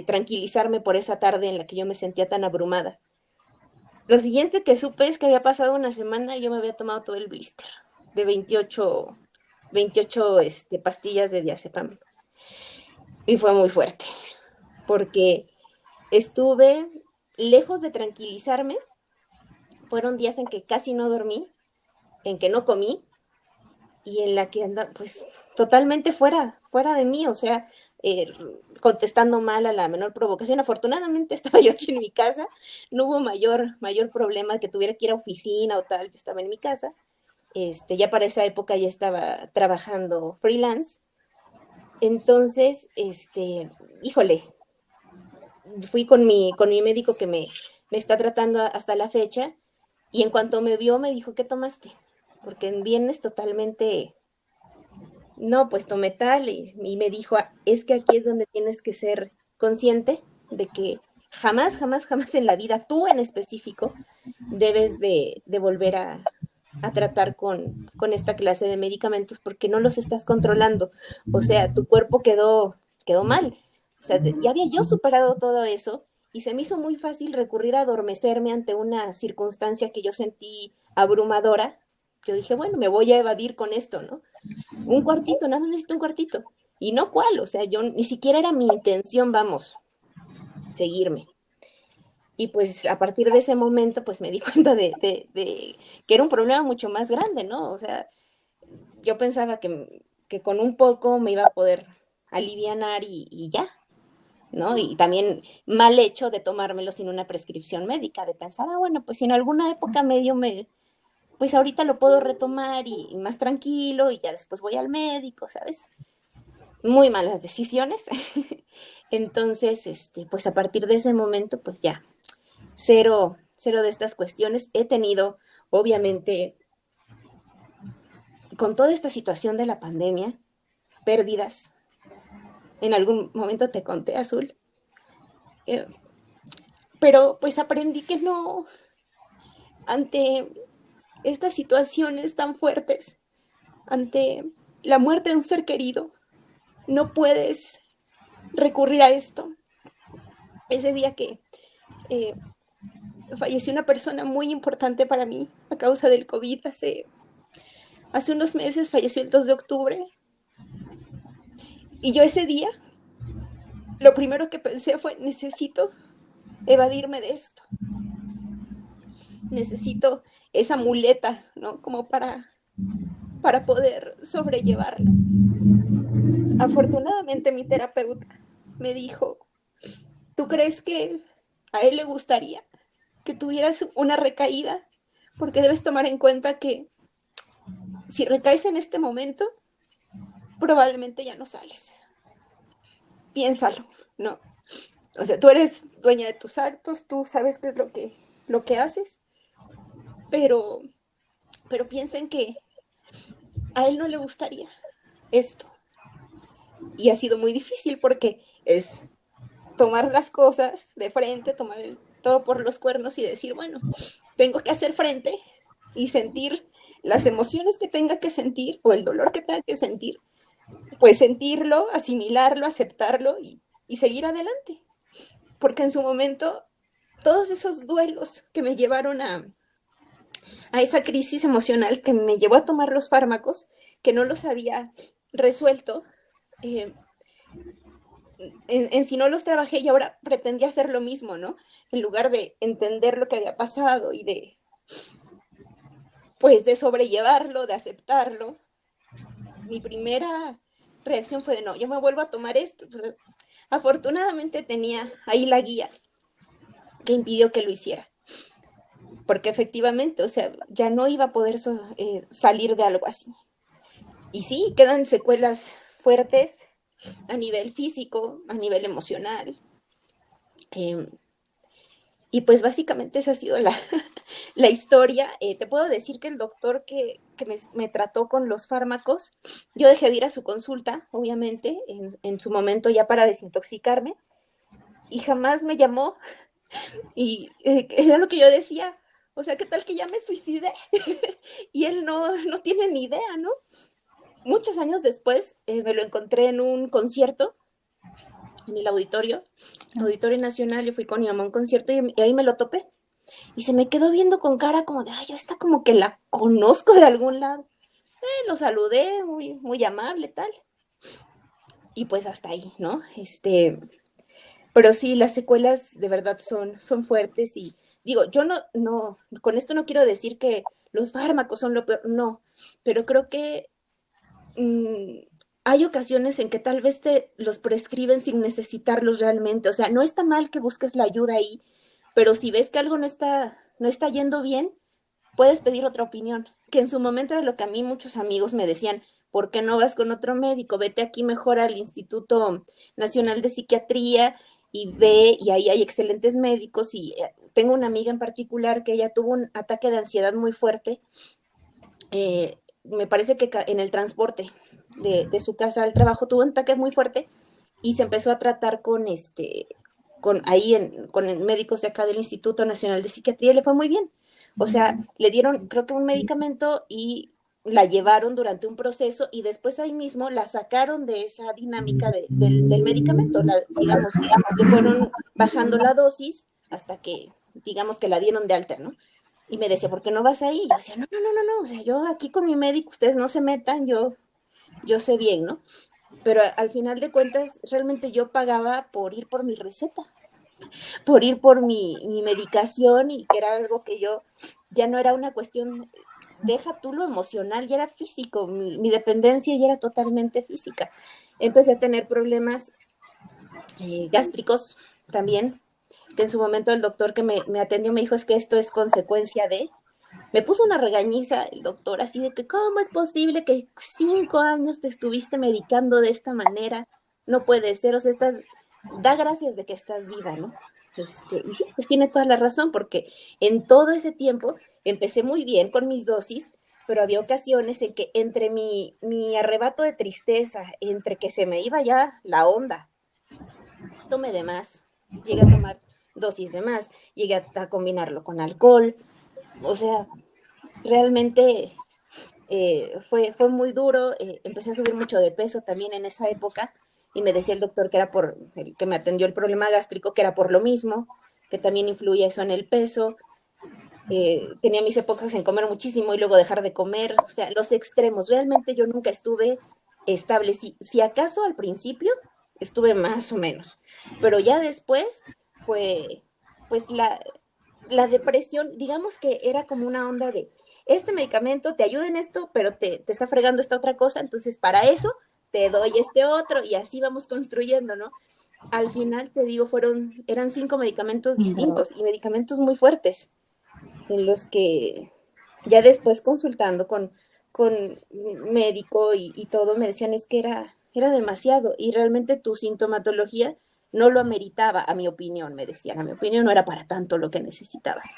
tranquilizarme por esa tarde en la que yo me sentía tan abrumada. Lo siguiente que supe es que había pasado una semana y yo me había tomado todo el blister de 28 pastillas de diazepam. Y fue muy fuerte, porque estuve lejos de tranquilizarme, fueron días en que casi no dormí, en que no comí, y en la que anda, pues, totalmente fuera de mí, o sea, eh, contestando mal a la menor provocación. Afortunadamente estaba yo aquí en mi casa, no hubo mayor problema que tuviera que ir a oficina o tal, yo estaba en mi casa. Ya para esa época ya estaba trabajando freelance. Entonces, híjole, fui con mi médico que me está tratando hasta la fecha, y en cuanto me vio me dijo, ¿qué tomaste? Porque vienes totalmente. No, pues tomé tal, y me dijo, "Ah, es que aquí es donde tienes que ser consciente de que jamás, jamás, jamás en la vida, tú en específico, debes de volver a tratar con esta clase de medicamentos porque no los estás controlando. O sea, tu cuerpo quedó mal. O sea, ya había yo superado todo eso y se me hizo muy fácil recurrir a adormecerme ante una circunstancia que yo sentí abrumadora. Yo dije, bueno, me voy a evadir con esto, ¿no? Un cuartito, nada más necesito un cuartito. Y no cuál, o sea, yo ni siquiera era mi intención, vamos, seguirme. Y pues a partir de ese momento, pues me di cuenta de que era un problema mucho más grande, ¿no? O sea, yo pensaba que con un poco me iba a poder alivianar y ya, ¿no? Y también mal hecho de tomármelo sin una prescripción médica, de pensar, bueno, pues si en alguna época medio pues ahorita lo puedo retomar y más tranquilo y ya después voy al médico, ¿sabes? Muy malas decisiones. Entonces, pues a partir de ese momento, pues ya, cero, cero de estas cuestiones. He tenido, obviamente, con toda esta situación de la pandemia, pérdidas. En algún momento te conté, Azul. Eh, pero pues aprendí que no, ante estas situaciones tan fuertes, ante la muerte de un ser querido, no puedes recurrir a esto. Ese día que Eh, falleció una persona muy importante para mí a causa del COVID hace unos meses, falleció el 2 de octubre. Y yo ese día, lo primero que pensé fue, necesito evadirme de esto. Necesito esa muleta, ¿no? Como para poder sobrellevarlo. Afortunadamente mi terapeuta me dijo, ¿tú crees que a él le gustaría que tuvieras una recaída? Porque debes tomar en cuenta que si recaes en este momento, probablemente ya no sales. Piénsalo, ¿no? O sea, tú eres dueña de tus actos, tú sabes qué es lo que haces, pero piensen que a él no le gustaría esto. Y ha sido muy difícil porque es tomar las cosas de frente, tomar el toro por los cuernos y decir, bueno, tengo que hacer frente y sentir las emociones que tenga que sentir o el dolor que tenga que sentir, pues sentirlo, asimilarlo, aceptarlo y seguir adelante. Porque en su momento, todos esos duelos que me llevaron a esa crisis emocional que me llevó a tomar los fármacos, que no los había resuelto, eh, en sí no los trabajé y ahora pretendía hacer lo mismo, ¿no? En lugar de entender lo que había pasado y pues de sobrellevarlo, de aceptarlo, mi primera reacción fue de no, yo me vuelvo a tomar esto, pero afortunadamente tenía ahí la guía que impidió que lo hiciera, porque efectivamente, o sea, ya no iba a poder salir de algo así. Y sí, quedan secuelas fuertes a nivel físico, a nivel emocional. Y pues básicamente esa ha sido la historia. Te puedo decir que el doctor que me trató con los fármacos, yo dejé de ir a su consulta, obviamente, en su momento ya para desintoxicarme, y jamás me llamó. Y era lo que yo decía, o sea, ¿qué tal que ya me suicidé? Y él no tiene ni idea, ¿no? Muchos años después me lo encontré en un concierto en el Auditorio Nacional. Yo fui con mi mamá a un concierto y ahí me lo topé. Y se me quedó viendo con cara como de, ay, yo esta como que la conozco de algún lado. Lo saludé, muy, muy amable, tal. Y pues hasta ahí, ¿no? Pero sí, las secuelas de verdad son fuertes y digo, yo con esto no quiero decir que los fármacos son lo peor, no, pero creo que mmm, hay ocasiones en que tal vez te los prescriben sin necesitarlos realmente. O sea, no está mal que busques la ayuda ahí, pero si ves que algo no está yendo bien, puedes pedir otra opinión, que en su momento era lo que a mí muchos amigos me decían, ¿por qué no vas con otro médico? Vete aquí mejor al Instituto Nacional de Psiquiatría y ve, y ahí hay excelentes médicos y tengo una amiga en particular que ella tuvo un ataque de ansiedad muy fuerte, me parece que en el transporte de su casa al trabajo tuvo un ataque muy fuerte y se empezó a tratar con médicos de acá del Instituto Nacional de Psiquiatría y le fue muy bien. O sea, le dieron, creo que un medicamento y la llevaron durante un proceso y después ahí mismo la sacaron de esa dinámica del medicamento. Digamos, le fueron bajando la dosis hasta que, digamos que la dieron de alta, ¿no? Y me decía, ¿por qué no vas ahí? Y yo decía, no, o sea, yo aquí con mi médico, ustedes no se metan, yo sé bien, ¿no? Pero al final de cuentas, realmente yo pagaba por ir por mi receta, por ir por mi medicación y que era algo que yo, ya no era una cuestión, deja tú lo emocional, ya era físico, mi dependencia ya era totalmente física. Empecé a tener problemas gástricos también, que en su momento el doctor que me atendió me dijo, es que esto es consecuencia de... Me puso una regañiza el doctor así de que cómo es posible que 5 años te estuviste medicando de esta manera, no puede ser, o sea, da gracias de que estás viva, ¿no? Y sí, pues tiene toda la razón, porque en todo ese tiempo empecé muy bien con mis dosis, pero había ocasiones en que entre mi arrebato de tristeza, entre que se me iba ya la onda, tomé de más, llegué a tomar dosis de más, llegué a combinarlo con alcohol, o sea, realmente fue muy duro, empecé a subir mucho de peso también en esa época y me decía el doctor que era por el que me atendió el problema gástrico, que era por lo mismo, que también influye eso en el peso. Tenía mis épocas en comer muchísimo y luego dejar de comer, o sea, los extremos. Realmente yo nunca estuve estable. Si acaso al principio estuve más o menos, pero ya después fue, pues la depresión, digamos que era como una onda de, este medicamento te ayuda en esto, pero te está fregando esta otra cosa, entonces para eso te doy este otro y así vamos construyendo, ¿no? Al final, te digo, eran 5 medicamentos Wow. distintos y medicamentos muy fuertes en los que ya después consultando con médico y todo, me decían es que era demasiado y realmente tu sintomatología no lo ameritaba, a mi opinión, me decían, a mi opinión no era para tanto lo que necesitabas.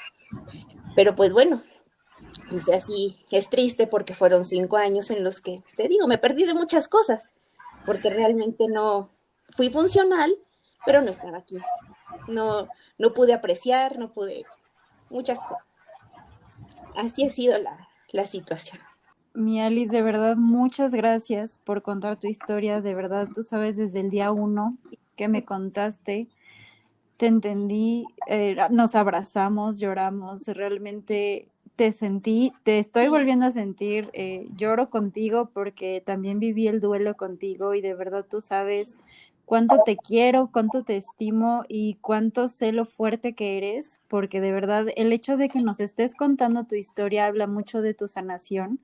Pero pues bueno, dice así, es triste porque fueron 5 años en los que, te digo, me perdí de muchas cosas, porque realmente no fui funcional, pero no estaba aquí. No, no pude apreciar, no pude muchas cosas. Así ha sido la situación. Mi Alice, de verdad, muchas gracias por contar tu historia. De verdad, tú sabes, desde el día uno que me contaste, te entendí, nos abrazamos, lloramos, realmente te sentí, te estoy Sí, volviendo a sentir, lloro contigo porque también viví el duelo contigo y de verdad tú sabes cuánto te quiero, cuánto te estimo y cuánto sé lo fuerte que eres, porque de verdad el hecho de que nos estés contando tu historia habla mucho de tu sanación.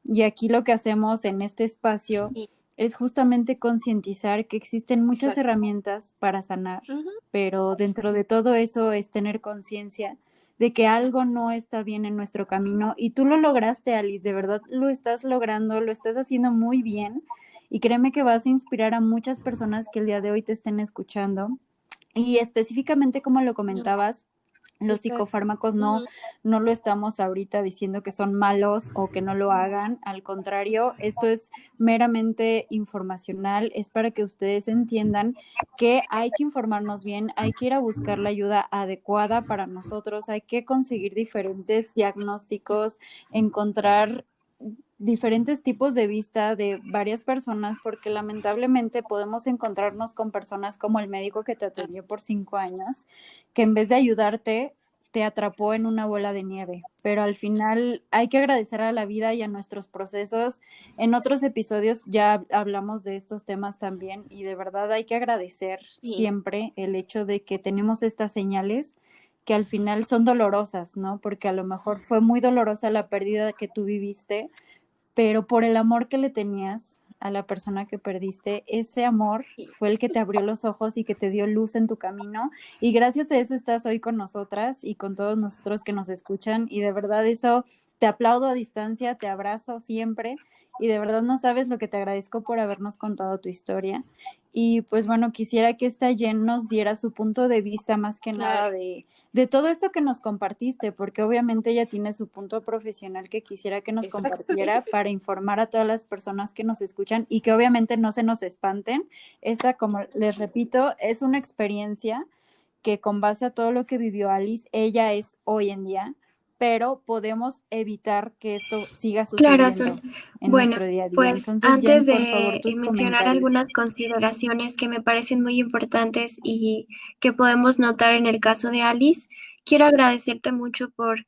Y aquí lo que hacemos en este espacio sí, es justamente concientizar que existen muchas exacto. herramientas para sanar, Ujú, pero dentro de todo eso es tener conciencia de que algo no está bien en nuestro camino y tú lo lograste, Alice, de verdad lo estás logrando, lo estás haciendo muy bien y créeme que vas a inspirar a muchas personas que el día de hoy te estén escuchando. Y específicamente como lo no, comentabas, los exacto. psicofármacos Ujú, no lo estamos ahorita diciendo que son malos o que no lo hagan, al contrario, esto es meramente informacional, es para que ustedes entiendan que hay que informarnos bien, hay que ir a buscar la ayuda adecuada para nosotros, hay que conseguir diferentes diagnósticos, encontrar diferentes tipos de vista de varias personas, porque lamentablemente podemos encontrarnos con personas como el médico que te atendió por 5 años, que en vez de ayudarte, te atrapó en una bola de nieve. Pero al final hay que agradecer a la vida y a nuestros procesos. En otros episodios ya hablamos de estos temas también y de verdad hay que agradecer sí, siempre el hecho de que tenemos estas señales que al final son dolorosas, ¿no? Porque a lo mejor fue muy dolorosa la pérdida que tú viviste, pero por el amor que le tenías a la persona que perdiste, ese amor sí, fue el que te abrió los ojos y que te dio luz en tu camino. Y gracias a eso estás hoy con nosotras y con todos nosotros que nos escuchan. Y de verdad eso te aplaudo a distancia, te abrazo siempre. Y de verdad no sabes lo que te agradezco por habernos contado tu historia. Y pues bueno, quisiera que esta Jen nos diera su punto de vista más que claro, nada de todo esto que nos compartiste, porque obviamente ella tiene su punto profesional que quisiera que nos compartiera exactamente. para informar a todas las personas que nos escuchan y que obviamente no se nos espanten. Esta, como les repito, es una experiencia que con base a todo lo que vivió Alice, ella es hoy en día, pero podemos evitar que esto siga Claro, sucediendo Azul. en Bueno, nuestro día a día. pues Entonces, antes Jen, por favor, de tus mencionar comentarios. algunas consideraciones que me parecen muy importantes y que podemos notar en el caso de Alice, quiero agradecerte mucho por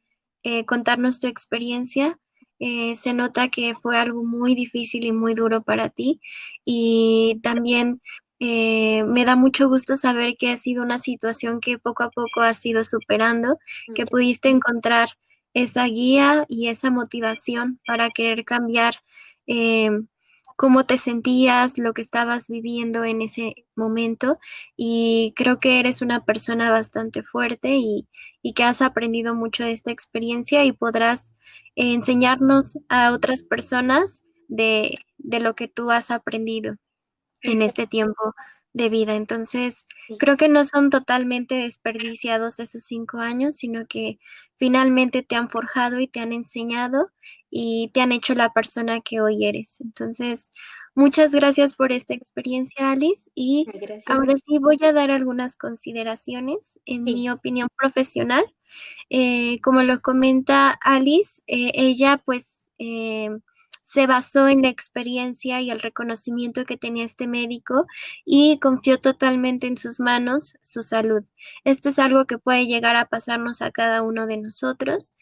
contarnos tu experiencia. Se nota que fue algo muy difícil y muy duro para ti y también me da mucho gusto saber que ha sido una situación que poco a poco has ido superando, que Muchas pudiste encontrar esa guía y esa motivación para querer cambiar eh, cómo te sentías, lo que estabas viviendo en ese momento. Y creo que eres una persona bastante fuerte y que has aprendido mucho de esta experiencia y podrás enseñarnos a otras personas de lo que tú has aprendido en gracias. este tiempo de vida. Entonces, Sí, creo que no son totalmente desperdiciados esos 5 años, sino que finalmente te han forjado y te han enseñado y te han hecho la persona que hoy eres. Entonces, muchas gracias por esta experiencia, Alice. Y gracias. ahora sí voy a dar algunas consideraciones en Sí, mi opinión profesional. Como lo comenta Alice, ella pues se basó en la experiencia y el reconocimiento que tenía este médico y confió totalmente en sus manos su salud. Esto es algo que puede llegar a pasarnos a cada uno de nosotros.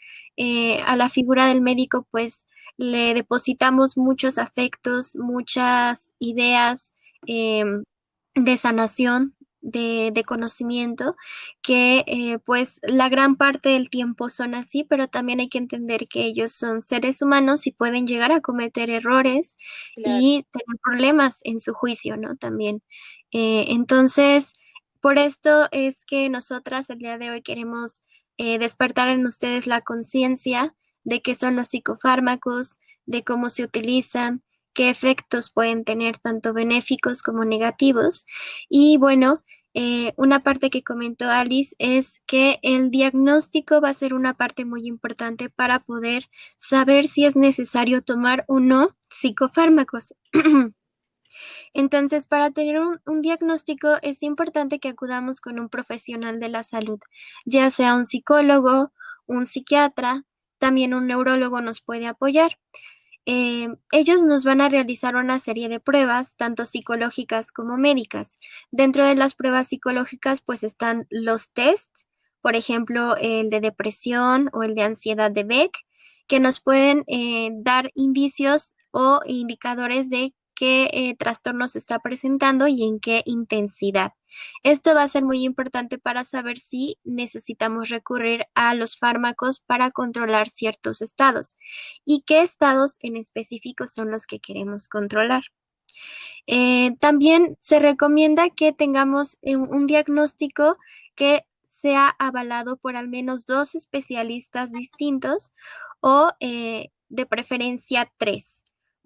A la figura del médico, pues, le depositamos muchos afectos, muchas ideas de sanación, de conocimiento, que pues la gran parte del tiempo son así, pero también hay que entender que ellos son seres humanos y pueden llegar a cometer errores Claro. y tener problemas en su juicio, ¿no? También. Entonces, por esto es que nosotras el día de hoy queremos despertar en ustedes la conciencia de qué son los psicofármacos, de cómo se utilizan, qué efectos pueden tener tanto benéficos como negativos. Y bueno, una parte que comentó Alice es que el diagnóstico va a ser una parte muy importante para poder saber si es necesario tomar o no psicofármacos. Entonces, para tener un diagnóstico es importante que acudamos con un profesional de la salud, ya sea un psicólogo, un psiquiatra, también un neurólogo nos puede apoyar. Ellos nos van a realizar una serie de pruebas, tanto psicológicas como médicas. Dentro de las pruebas psicológicas, pues están los tests, por ejemplo, el de depresión o el de ansiedad de Beck, que nos pueden dar indicios o indicadores de qué trastorno se está presentando y en qué intensidad. Esto va a ser muy importante para saber si necesitamos recurrir a los fármacos para controlar ciertos estados y qué estados en específico son los que queremos controlar. También se recomienda que tengamos un diagnóstico que sea avalado por al menos 2 especialistas distintos o de preferencia 3.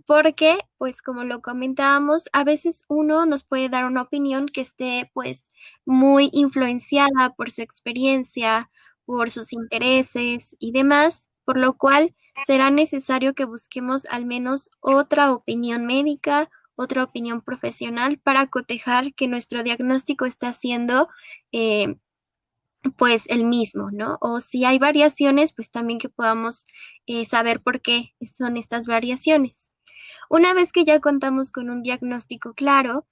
Porque, pues como lo comentábamos, a veces uno nos puede dar una opinión que esté pues muy influenciada por su experiencia, por sus intereses y demás, por lo cual será necesario que busquemos al menos otra opinión médica, otra opinión profesional para cotejar que nuestro diagnóstico está siendo pues el mismo, ¿no? O si hay variaciones, pues también que podamos saber por qué son estas variaciones. Una vez que ya contamos con un diagnóstico claro,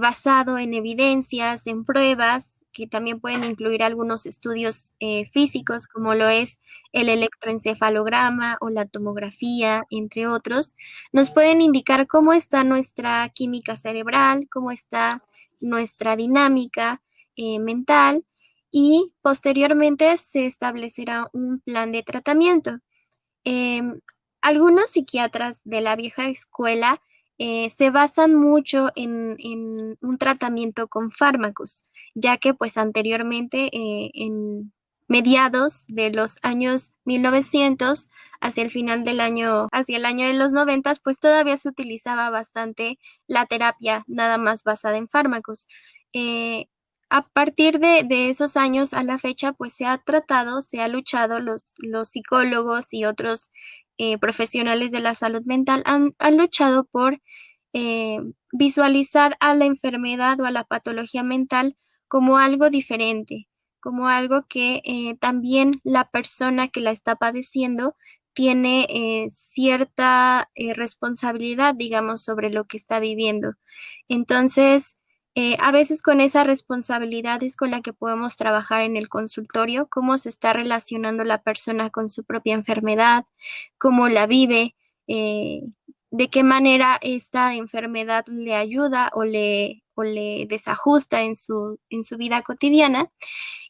basado en evidencias, en pruebas, que también pueden incluir algunos estudios físicos, como lo es el electroencefalograma o la tomografía, entre otros, nos pueden indicar cómo está nuestra química cerebral, cómo está nuestra dinámica mental y posteriormente se establecerá un plan de tratamiento. Em, Algunos psiquiatras de la vieja escuela se basan mucho en un tratamiento con fármacos, ya que pues anteriormente en mediados de los años 1900 hacia el final del año, hacia el año de los 90, pues todavía se utilizaba bastante la terapia nada más basada en fármacos. Eh, a partir de esos años a la fecha, pues se ha tratado, se ha luchado, los psicólogos y otros profesionales de la salud mental han luchado por eh, visualizar a la enfermedad o a la patología mental como algo diferente, como algo que también la persona que la está padeciendo tiene cierta responsabilidad, digamos, sobre lo que está viviendo. Entonces, a veces con esa responsabilidad es con la que podemos trabajar en el consultorio, cómo se está relacionando la persona con su propia enfermedad, cómo la vive, eh, de qué manera esta enfermedad le ayuda o le desajusta en su vida cotidiana.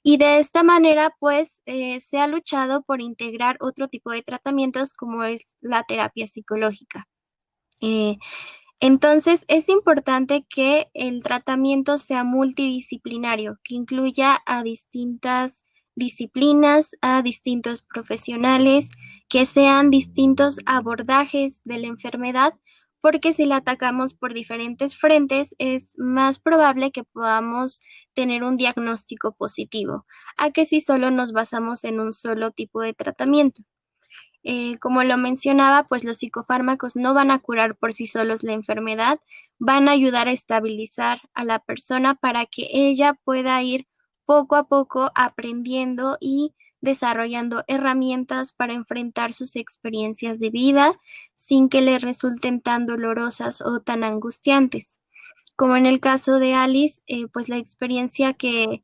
Y de esta manera, pues, se ha luchado por integrar otro tipo de tratamientos como es la terapia psicológica. Eh, entonces, es importante que el tratamiento sea multidisciplinario, que incluya a distintas disciplinas, a distintos profesionales, que sean distintos abordajes de la enfermedad, porque si la atacamos por diferentes frentes, es más probable que podamos tener un diagnóstico positivo, a que si solo nos basamos en un solo tipo de tratamiento. Como lo mencionaba, pues los psicofármacos no van a curar por sí solos la enfermedad, van a ayudar a estabilizar a la persona para que ella pueda ir poco a poco aprendiendo y desarrollando herramientas para enfrentar sus experiencias de vida sin que le resulten tan dolorosas o tan angustiantes. Como en el caso de Alice, pues la experiencia que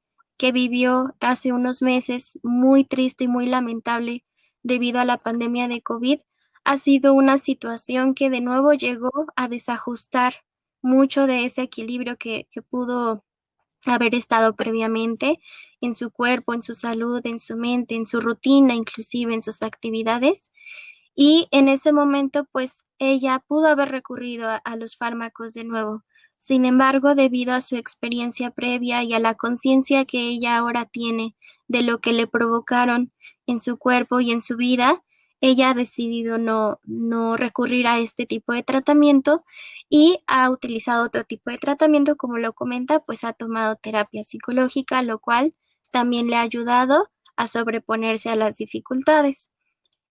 vivió hace unos meses, muy triste y muy lamentable debido a la pandemia de COVID, ha sido una situación que de nuevo llegó a desajustar mucho de ese equilibrio que pudo haber estado previamente en su cuerpo, en su salud, en su mente, en su rutina, inclusive en sus actividades. Y en ese momento, pues ella pudo haber recurrido a los fármacos de nuevo. Sin embargo, debido a su experiencia previa y a la conciencia que ella ahora tiene de lo que le provocaron en su cuerpo y en su vida, ella ha decidido no recurrir a este tipo de tratamiento y ha utilizado otro tipo de tratamiento, como lo comenta, pues ha tomado terapia psicológica, lo cual también le ha ayudado a sobreponerse a las dificultades.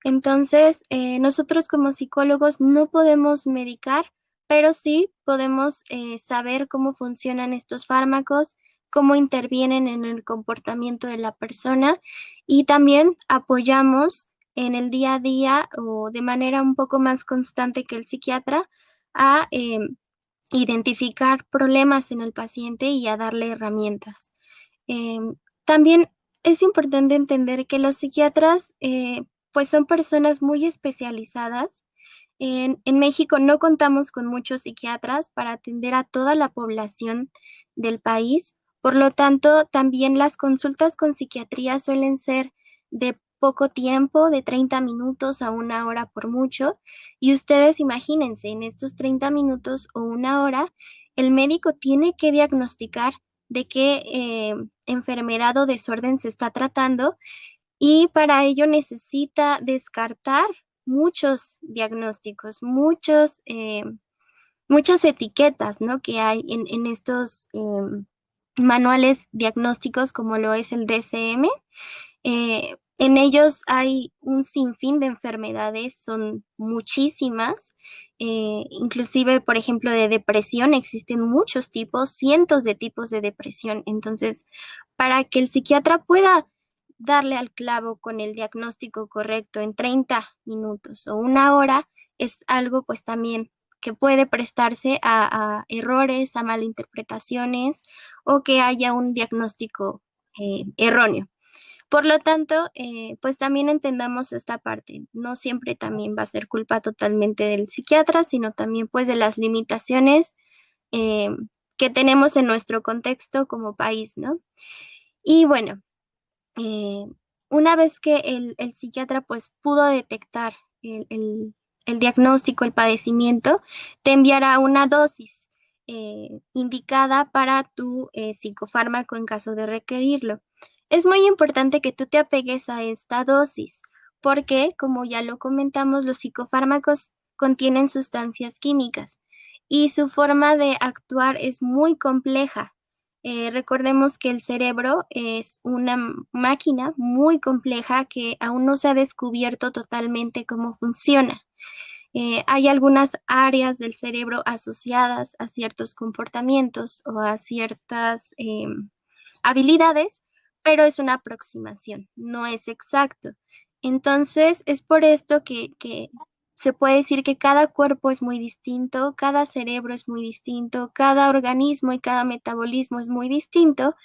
Entonces, nosotros como psicólogos no podemos medicar, pero sí podemos saber cómo funcionan estos fármacos, cómo intervienen en el comportamiento de la persona y también apoyamos en el día a día o de manera un poco más constante que el psiquiatra a identificar problemas en el paciente y a darle herramientas. También es importante entender que los psiquiatras pues son personas muy especializadas. En México no contamos con muchos psiquiatras para atender a toda la población del país. Por lo tanto, también las consultas con psiquiatría suelen ser de poco tiempo, de 30 minutos a una hora por mucho. Y ustedes imagínense, en estos 30 minutos o una hora, el médico tiene que diagnosticar de qué enfermedad o desorden se está tratando y para ello necesita descartar muchos diagnósticos, muchas etiquetas, ¿no? Que hay en estos manuales diagnósticos como lo es el DSM. En ellos hay un sinfín de enfermedades, son muchísimas, inclusive, por ejemplo, de depresión, existen muchos tipos, cientos de tipos de depresión. Entonces, para que el psiquiatra pueda darle al clavo con el diagnóstico correcto en 30 minutos o una hora, es algo pues también que puede prestarse a errores, a malinterpretaciones o que haya un diagnóstico erróneo. Por lo tanto, pues también entendamos esta parte. No siempre también va a ser culpa totalmente del psiquiatra, sino también pues de las limitaciones eh, que tenemos en nuestro contexto como país, ¿no? Y bueno, eh, una vez que el psiquiatra pues pudo detectar el diagnóstico, el padecimiento, te enviará una dosis indicada para tu psicofármaco en caso de requerirlo. Es muy importante que tú te apegues a esta dosis porque, como ya lo comentamos, los psicofármacos contienen sustancias químicas y su forma de actuar es muy compleja. Recordemos que el cerebro es una máquina muy compleja que aún no se ha descubierto totalmente cómo funciona. Hay algunas áreas del cerebro asociadas a ciertos comportamientos o a ciertas habilidades, pero es una aproximación, no es exacto. Entonces, es por esto que se puede decir que cada cuerpo es muy distinto, cada cerebro es muy distinto, cada organismo y cada metabolismo es muy distinto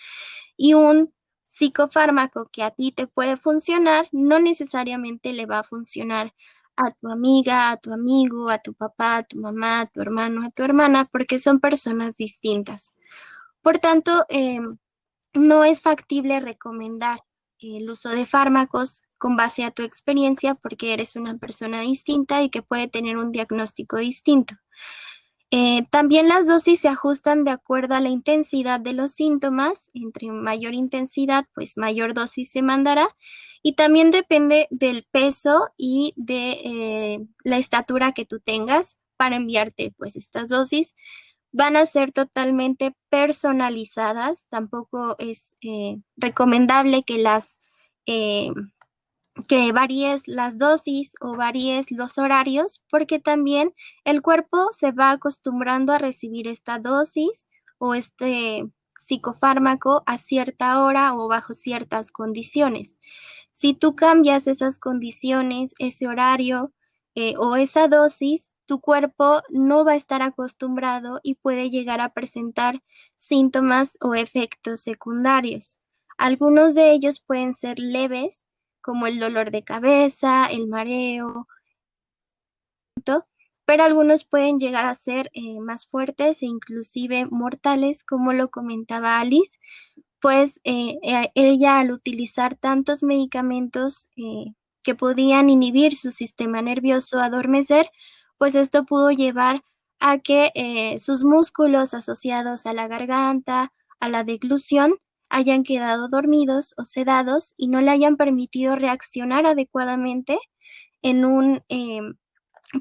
y un psicofármaco que a ti te puede funcionar no necesariamente le va a funcionar a tu amiga, a tu amigo, a tu papá, a tu mamá, a tu hermano, a tu hermana, porque son personas distintas. Por tanto, no es factible recomendar el uso de fármacos con base a tu experiencia porque eres una persona distinta y que puede tener un diagnóstico distinto. También las dosis se ajustan de acuerdo a la intensidad de los síntomas. Entre mayor intensidad, pues mayor dosis se mandará. Y también depende del peso y de la estatura que tú tengas para enviarte pues estas dosis. Van a ser totalmente personalizadas. Tampoco es recomendable eh, que varíes las dosis o varíes los horarios, porque también el cuerpo se va acostumbrando a recibir esta dosis o este psicofármaco a cierta hora o bajo ciertas condiciones. Si tú cambias esas condiciones, ese horario o esa dosis, tu cuerpo no va a estar acostumbrado y puede llegar a presentar síntomas o efectos secundarios. Algunos de ellos pueden ser leves, como el dolor de cabeza, el mareo, pero algunos pueden llegar a ser más fuertes e inclusive mortales, como lo comentaba Alice, pues ella al utilizar tantos medicamentos que podían inhibir su sistema nervioso, adormecer, pues esto pudo llevar a que sus músculos asociados a la garganta, a la deglución, hayan quedado dormidos o sedados y no le hayan permitido reaccionar adecuadamente en un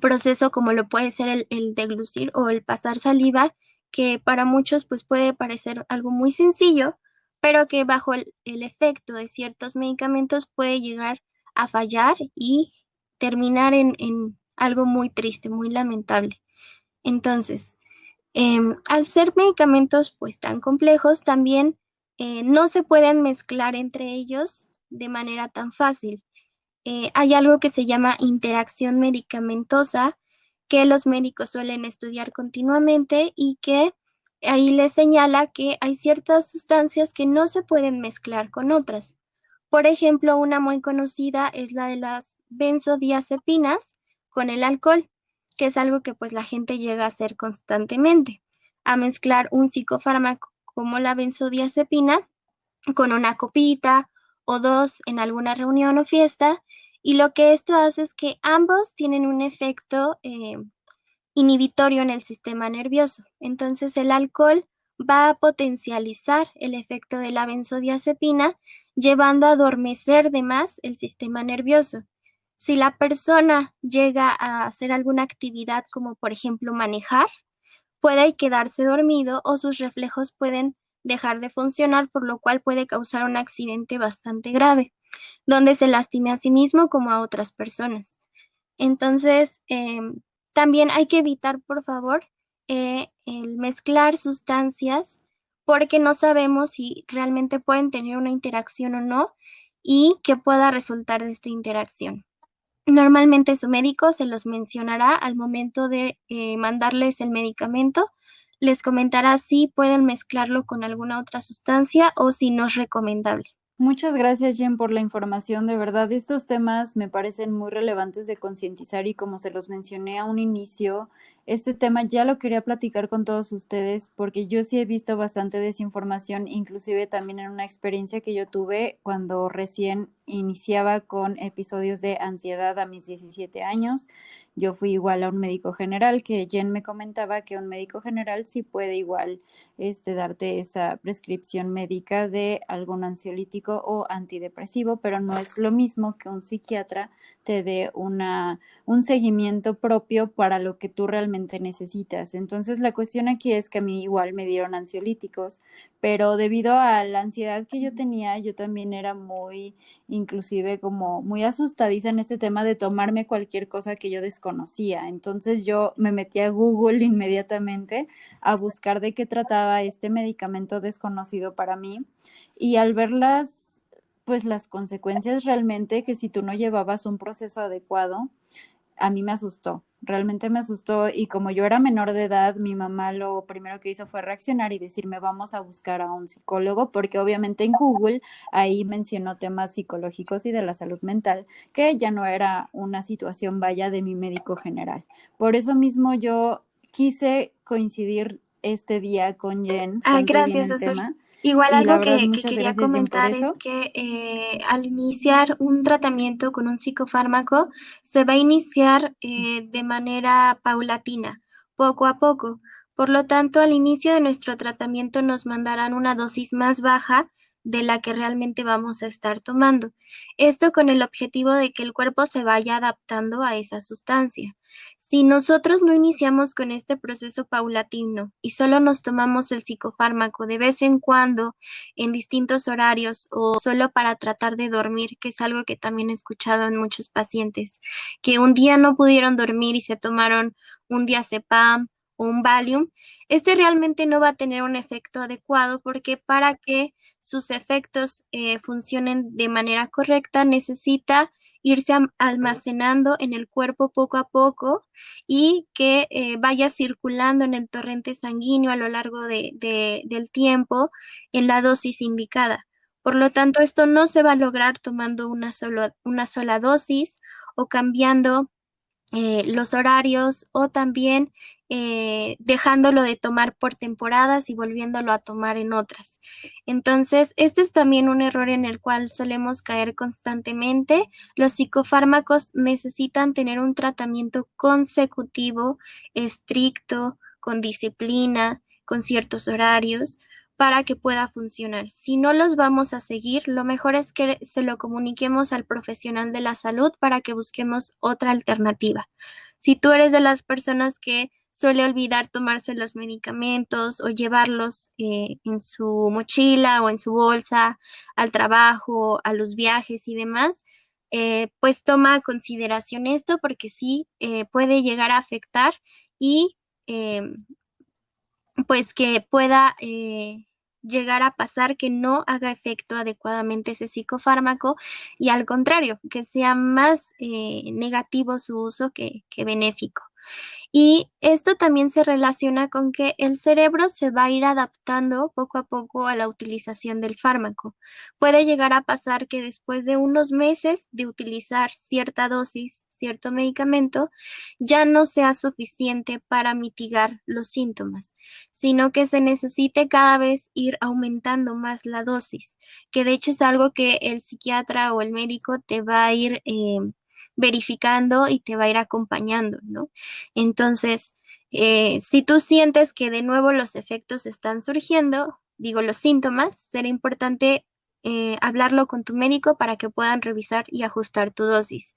proceso como lo puede ser el deglutir o el pasar saliva, que para muchos pues puede parecer algo muy sencillo, pero que bajo el efecto de ciertos medicamentos puede llegar a fallar y terminar en algo muy triste, muy lamentable. Entonces, al ser medicamentos pues tan complejos, también no se pueden mezclar entre ellos de manera tan fácil. Hay algo que se llama interacción medicamentosa que los médicos suelen estudiar continuamente y que ahí les señala que hay ciertas sustancias que no se pueden mezclar con otras. Por ejemplo, una muy conocida es la de las benzodiazepinas con el alcohol, que es algo que pues la gente llega a hacer constantemente, a mezclar un psicofármaco como la benzodiazepina con una copita o dos en alguna reunión o fiesta, y lo que esto hace es que ambos tienen un efecto inhibitorio en el sistema nervioso. Entonces el alcohol va a potencializar el efecto de la benzodiazepina, llevando a adormecer de más el sistema nervioso. Si la persona llega a hacer alguna actividad como por ejemplo manejar, puede quedarse dormido o sus reflejos pueden dejar de funcionar, por lo cual puede causar un accidente bastante grave, donde se lastime a sí mismo como a otras personas. Entonces, también hay que evitar, por favor, el mezclar sustancias porque no sabemos si realmente pueden tener una interacción o no y qué pueda resultar de esta interacción. Normalmente su médico se los mencionará al momento de mandarles el medicamento. Les comentará si pueden mezclarlo con alguna otra sustancia o si no es recomendable. Muchas gracias, Jen, por la información. De verdad, estos temas me parecen muy relevantes de concientizar y como se los mencioné a un inicio, este tema ya lo quería platicar con todos ustedes porque yo sí he visto bastante desinformación, inclusive también en una experiencia que yo tuve cuando recién iniciaba con episodios de ansiedad a mis 17 años. Yo fui igual a un médico general que Jen me comentaba que un médico general sí puede igual darte esa prescripción médica de algún ansiolítico o antidepresivo, pero no es lo mismo que un psiquiatra te dé un seguimiento propio para lo que tú realmente necesitas. Entonces, la cuestión aquí es que a mí igual me dieron ansiolíticos, pero debido a la ansiedad que yo tenía, yo también era muy, inclusive como muy asustadiza en este tema de tomarme cualquier cosa que yo desconocía. Entonces, yo me metí a Google inmediatamente a buscar de qué trataba este medicamento desconocido para mí y al ver pues las consecuencias realmente que si tú no llevabas un proceso adecuado, a mí me asustó, realmente me asustó y como yo era menor de edad, mi mamá lo primero que hizo fue reaccionar y decirme vamos a buscar a un psicólogo porque obviamente en Google ahí mencionó temas psicológicos y de la salud mental que ya no era una situación vaya de mi médico general. Por eso mismo yo quise coincidir este día con Jen, siempre viene Gracias, el Azul. tema Igual y la algo verdad que muchas quería gracias Jen por comentar es eso. que al iniciar un tratamiento con un psicofármaco, se va a iniciar de manera paulatina, poco a poco. Por lo tanto, al inicio de nuestro tratamiento nos mandarán una dosis más baja de la que realmente vamos a estar tomando. Esto con el objetivo de que el cuerpo se vaya adaptando a esa sustancia. Si nosotros no iniciamos con este proceso paulatino y solo nos tomamos el psicofármaco de vez en cuando, en distintos horarios o solo para tratar de dormir, que es algo que también he escuchado en muchos pacientes, que un día no pudieron dormir y se tomaron un diazepam o un Valium, este realmente no va a tener un efecto adecuado porque para que sus efectos funcionen de manera correcta necesita irse almacenando en el cuerpo poco a poco y que vaya circulando en el torrente sanguíneo a lo largo del tiempo en la dosis indicada. Por lo tanto, esto no se va a lograr tomando una sola dosis o cambiando los horarios o también dejándolo de tomar por temporadas y volviéndolo a tomar en otras. Entonces, esto es también un error en el cual solemos caer constantemente. Los psicofármacos necesitan tener un tratamiento consecutivo, estricto, con disciplina, con ciertos horarios para que pueda funcionar. Si no los vamos a seguir, lo mejor es que se lo comuniquemos al profesional de la salud para que busquemos otra alternativa. Si tú eres de las personas que suele olvidar tomarse los medicamentos o llevarlos en su mochila o en su bolsa al trabajo, a los viajes y demás, pues toma a consideración esto porque sí puede llegar a afectar y eh, pues que pueda llegar a pasar que no haga efecto adecuadamente ese psicofármaco y al contrario, que sea más negativo su uso que benéfico. Y esto también se relaciona con que el cerebro se va a ir adaptando poco a poco a la utilización del fármaco. Puede llegar a pasar que después de unos meses de utilizar cierta dosis, cierto medicamento, ya no sea suficiente para mitigar los síntomas, sino que se necesite cada vez ir aumentando más la dosis, que de hecho es algo que el psiquiatra o el médico te va a ir verificando y te va a ir acompañando, ¿no? Entonces, si tú sientes que de nuevo los efectos están surgiendo, digo los síntomas, será importante hablarlo con tu médico para que puedan revisar y ajustar tu dosis.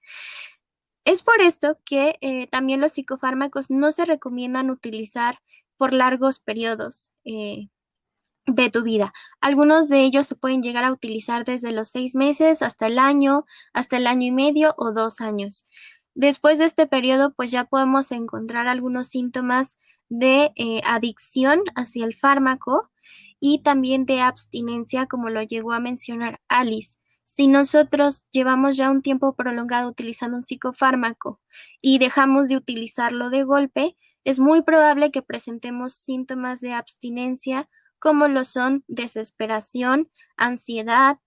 Es por esto que también los psicofármacos no se recomiendan utilizar por largos periodos de tu vida. Algunos de ellos se pueden llegar a utilizar desde los 6 meses hasta el año y medio o 2 años. Después de este periodo, pues ya podemos encontrar algunos síntomas de adicción hacia el fármaco y también de abstinencia, como lo llegó a mencionar Alice. Si nosotros llevamos ya un tiempo prolongado utilizando un psicofármaco y dejamos de utilizarlo de golpe, es muy probable que presentemos síntomas de abstinencia como lo son desesperación, ansiedad,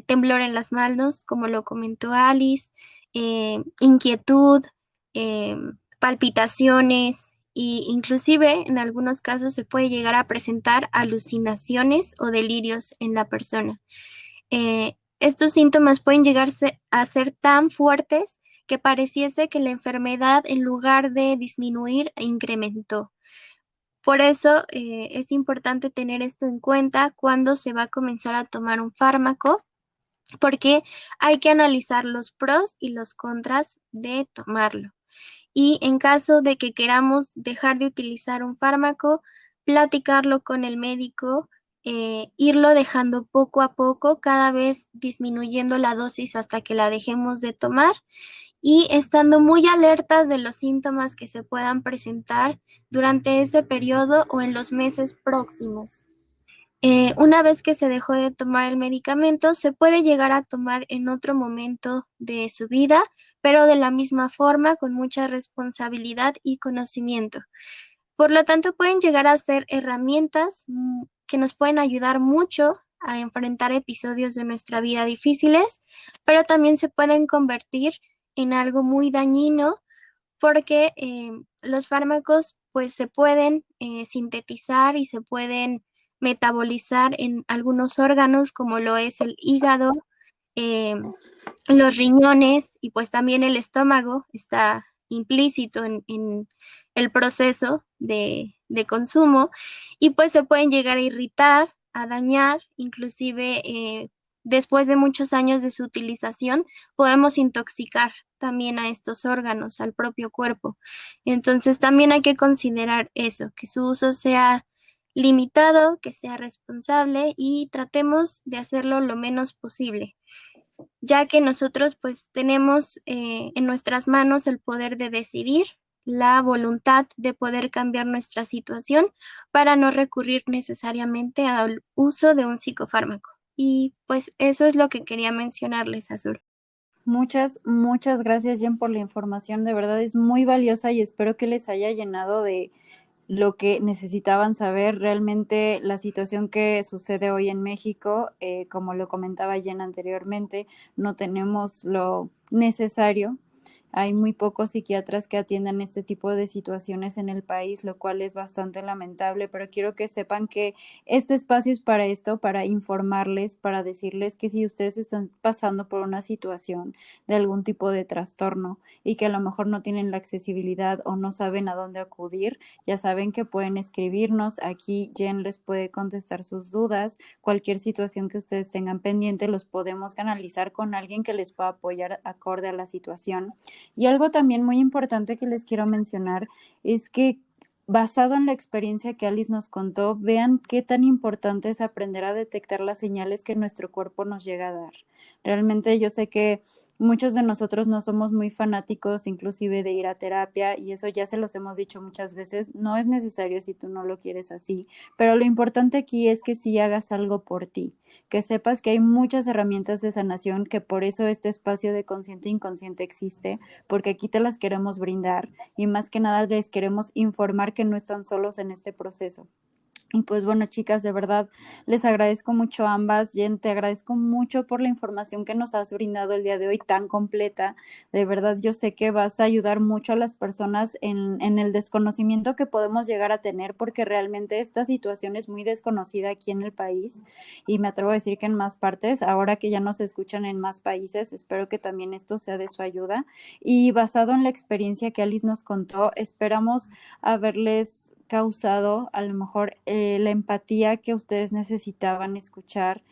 temblor en las manos, como lo comentó Alice, inquietud, eh, palpitaciones e inclusive en algunos casos se puede llegar a presentar alucinaciones o delirios en la persona. Estos síntomas pueden llegarse a ser tan fuertes que pareciese que la enfermedad en lugar de disminuir incrementó. Por eso es importante tener esto en cuenta cuando se va a comenzar a tomar un fármaco, porque hay que analizar los pros y los contras de tomarlo. Y en caso de que queramos dejar de utilizar un fármaco, platicarlo con el médico, irlo dejando poco a poco, cada vez disminuyendo la dosis hasta que la dejemos de tomar y estando muy alertas de los síntomas que se puedan presentar durante ese periodo o en los meses próximos. Una vez que se dejó de tomar el medicamento, se puede llegar a tomar en otro momento de su vida, pero de la misma forma, con mucha responsabilidad y conocimiento. Por lo tanto, pueden llegar a ser herramientas que nos pueden ayudar mucho a enfrentar episodios de nuestra vida difíciles, pero también se pueden convertir en algo muy dañino porque los fármacos pues se pueden sintetizar y se pueden metabolizar en algunos órganos como lo es el hígado, eh, los riñones y pues también el estómago está implícito en el proceso de consumo y pues se pueden llegar a irritar, a dañar, inclusive después de muchos años de su utilización podemos intoxicar también a estos órganos, al propio cuerpo. Entonces también hay que considerar eso, que su uso sea limitado, que sea responsable y tratemos de hacerlo lo menos posible, ya que nosotros pues tenemos en nuestras manos el poder de decidir la voluntad de poder cambiar nuestra situación para no recurrir necesariamente al uso de un psicofármaco. Y pues eso es lo que quería mencionarles, Azul. Muchas gracias, Jen, por la información. De verdad es muy valiosa y espero que les haya llenado de lo que necesitaban saber. Realmente la situación que sucede hoy en México, como lo comentaba Jen anteriormente, no tenemos lo necesario. Hay muy pocos psiquiatras que atiendan este tipo de situaciones en el país, lo cual es bastante lamentable, pero quiero que sepan que este espacio es para esto, para informarles, para decirles que si ustedes están pasando por una situación de algún tipo de trastorno y que a lo mejor no tienen la accesibilidad o no saben a dónde acudir, ya saben que pueden escribirnos. Aquí Jen les puede contestar sus dudas. Cualquier situación que ustedes tengan pendiente, los podemos canalizar con alguien que les pueda apoyar acorde a la situación. Y algo también muy importante que les quiero mencionar es que basado en la experiencia que Alice nos contó, vean qué tan importante es aprender a detectar las señales que nuestro cuerpo nos llega a dar. Realmente yo sé que muchos de nosotros no somos muy fanáticos inclusive de ir a terapia y eso ya se los hemos dicho muchas veces, no es necesario si tú no lo quieres así, pero lo importante aquí es que sí hagas algo por ti, que sepas que hay muchas herramientas de sanación, que por eso este espacio de consciente e inconsciente existe, porque aquí te las queremos brindar y más que nada les queremos informar que no están solos en este proceso. Y pues bueno, chicas, de verdad les agradezco mucho a ambas. Jen, te agradezco mucho por la información que nos has brindado el día de hoy tan completa. De verdad, yo sé que vas a ayudar mucho a las personas en el desconocimiento que podemos llegar a tener, porque realmente esta situación es muy desconocida aquí en el país y me atrevo a decir que en más partes. Ahora que ya nos escuchan en más países, espero que también esto sea de su ayuda. Y basado en la experiencia que Alice nos contó, esperamos haberles causado a lo mejor la empatía que ustedes necesitaban escuchar,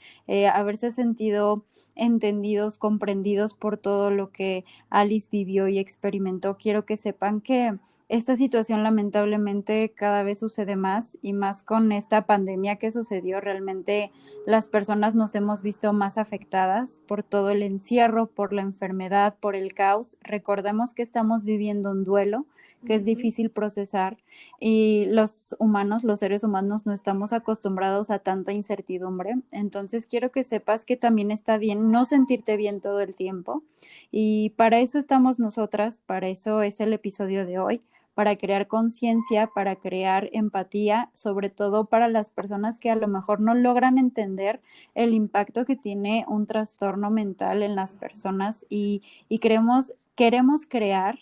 haberse sentido entendidos, comprendidos por todo lo que Alice vivió y experimentó. Quiero que sepan que esta situación lamentablemente cada vez sucede más y más con esta pandemia que sucedió. Realmente las personas nos hemos visto más afectadas por todo el encierro, por la enfermedad, por el caos. Recordemos que estamos viviendo un duelo que es difícil procesar y los humanos, los seres humanos, no estamos acostumbrados a tanta incertidumbre. Entonces quiero que sepas que también está bien no sentirte bien todo el tiempo y para eso estamos nosotras, para eso es el episodio de hoy, para crear conciencia, para crear empatía, sobre todo para las personas que a lo mejor no logran entender el impacto que tiene un trastorno mental en las personas y queremos crear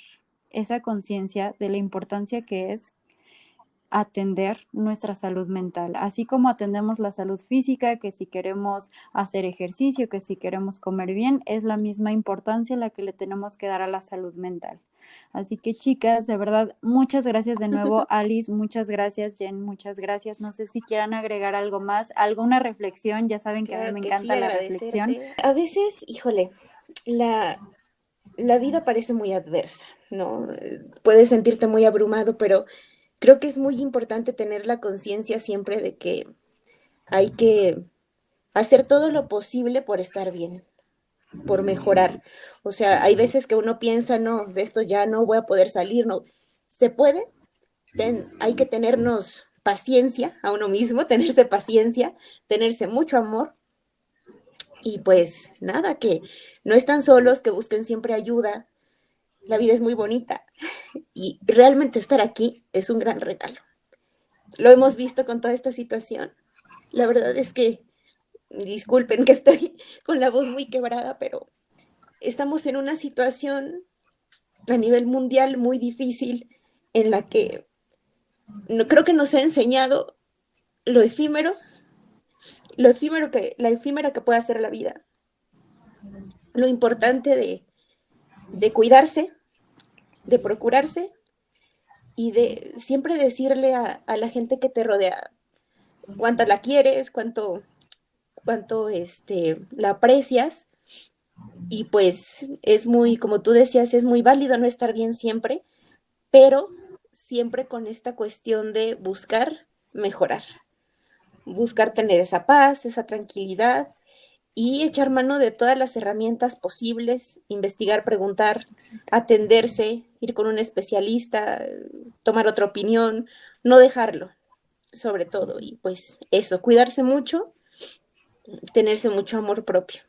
esa conciencia de la importancia que es atender nuestra salud mental, así como atendemos la salud física, que si queremos hacer ejercicio, que si queremos comer bien, es la misma importancia la que le tenemos que dar a la salud mental. Así que chicas, de verdad, muchas gracias de nuevo, Alice, muchas gracias, Jen, muchas gracias. No sé si quieran agregar algo más, alguna reflexión, ya saben que a mí Claro me que sí, encanta la reflexión. agradecerte. A veces, híjole, la, la vida parece muy adversa, ¿no? Puedes sentirte muy abrumado, pero creo que es muy importante tener la conciencia siempre de que hay que hacer todo lo posible por estar bien, por mejorar. O sea, hay veces que uno piensa, no, de esto ya no voy a poder salir, no. Se puede, hay que tenernos paciencia a uno mismo, tenerse paciencia, tenerse mucho amor y pues nada, que no están solos, que busquen siempre ayuda. La vida es muy bonita y realmente estar aquí es un gran regalo. Lo hemos visto con toda esta situación. La verdad es que, disculpen que estoy con la voz muy quebrada, pero estamos en una situación a nivel mundial muy difícil en la que no, creo que nos ha enseñado lo efímero, la efímera que puede hacer la vida, lo importante de cuidarse, de procurarse y de siempre decirle a la gente que te rodea cuánto la quieres, cuánto la aprecias. Y pues es muy, como tú decías, es muy válido no estar bien siempre, pero siempre con esta cuestión de buscar mejorar, buscar tener esa paz, esa tranquilidad y echar mano de todas las herramientas posibles, investigar, preguntar, atenderse, ir con un especialista, tomar otra opinión, no dejarlo, sobre todo. Y pues eso, cuidarse mucho, tenerse mucho amor propio.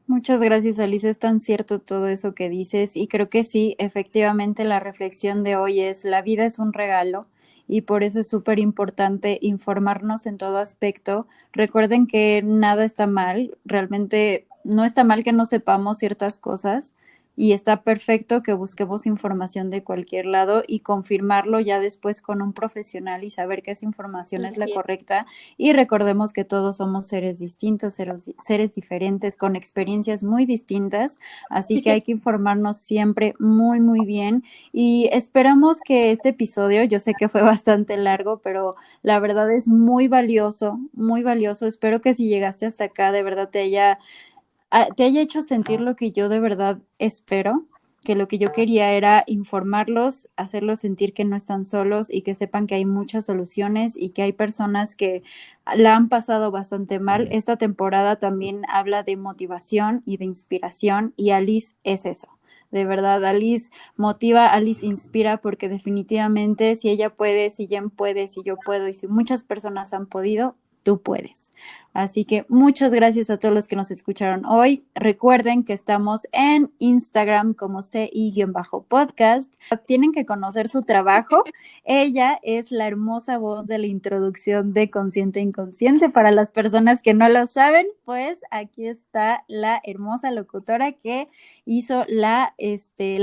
Muchas gracias, Alice. Es tan cierto todo eso que dices y creo que sí, efectivamente la reflexión de hoy es la vida es un regalo y por eso es súper importante informarnos en todo aspecto. Recuerden que nada está mal, realmente no está mal que no sepamos ciertas cosas y está perfecto que busquemos información de cualquier lado y confirmarlo ya después con un profesional y saber que esa información es la Así es. correcta. Y recordemos que todos somos seres distintos, seres diferentes, con experiencias muy distintas, así que hay que informarnos siempre muy, muy bien. Y esperamos que este episodio, yo sé que fue bastante largo, pero la verdad es muy valioso, muy valioso. Espero que si llegaste hasta acá, de verdad te haya hecho sentir lo que yo de verdad espero, que lo que yo quería era informarlos, hacerlos sentir que no están solos y que sepan que hay muchas soluciones y que hay personas que la han pasado bastante mal. Esta temporada también habla de motivación y de inspiración y Alice es eso. De verdad, Alice motiva, Alice inspira porque definitivamente si ella puede, si Jen puede, si yo puedo y si muchas personas han podido, tú puedes. Así que muchas gracias a todos los que nos escucharon hoy. Recuerden que estamos en Instagram como CI-podcast. Tienen que conocer su trabajo. Ella es la hermosa voz de la introducción de Consciente e Inconsciente. Para las personas que no lo saben, pues aquí está la hermosa locutora que hizo la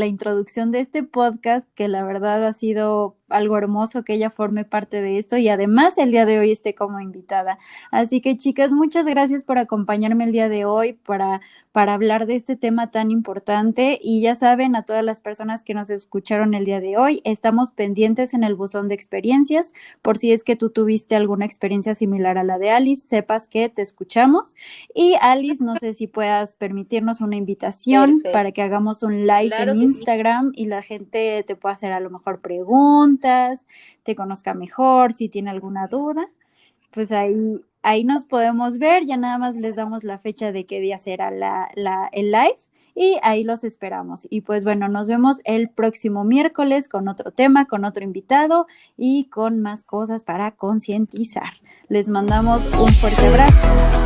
introducción de este podcast, que la verdad ha sido algo hermoso que ella forme parte de esto y además el día de hoy esté como invitada. Así que chicas, muchas gracias por acompañarme el día de hoy para hablar de este tema tan importante y ya saben, a todas las personas que nos escucharon el día de hoy, estamos pendientes en el buzón de experiencias por si es que tú tuviste alguna experiencia similar a la de Alice, sepas que te escuchamos y Alice, no sé si puedas permitirnos una invitación Perfecto. para que hagamos un live Claro en que sí. Instagram y la gente te pueda hacer a lo mejor preguntas, te conozca mejor, si tiene alguna duda, pues ahí nos podemos ver, ya nada más les damos la fecha de qué día será el live y ahí los esperamos. Y pues bueno, nos vemos el próximo miércoles con otro tema, con otro invitado y con más cosas para concientizar. Les mandamos un fuerte abrazo.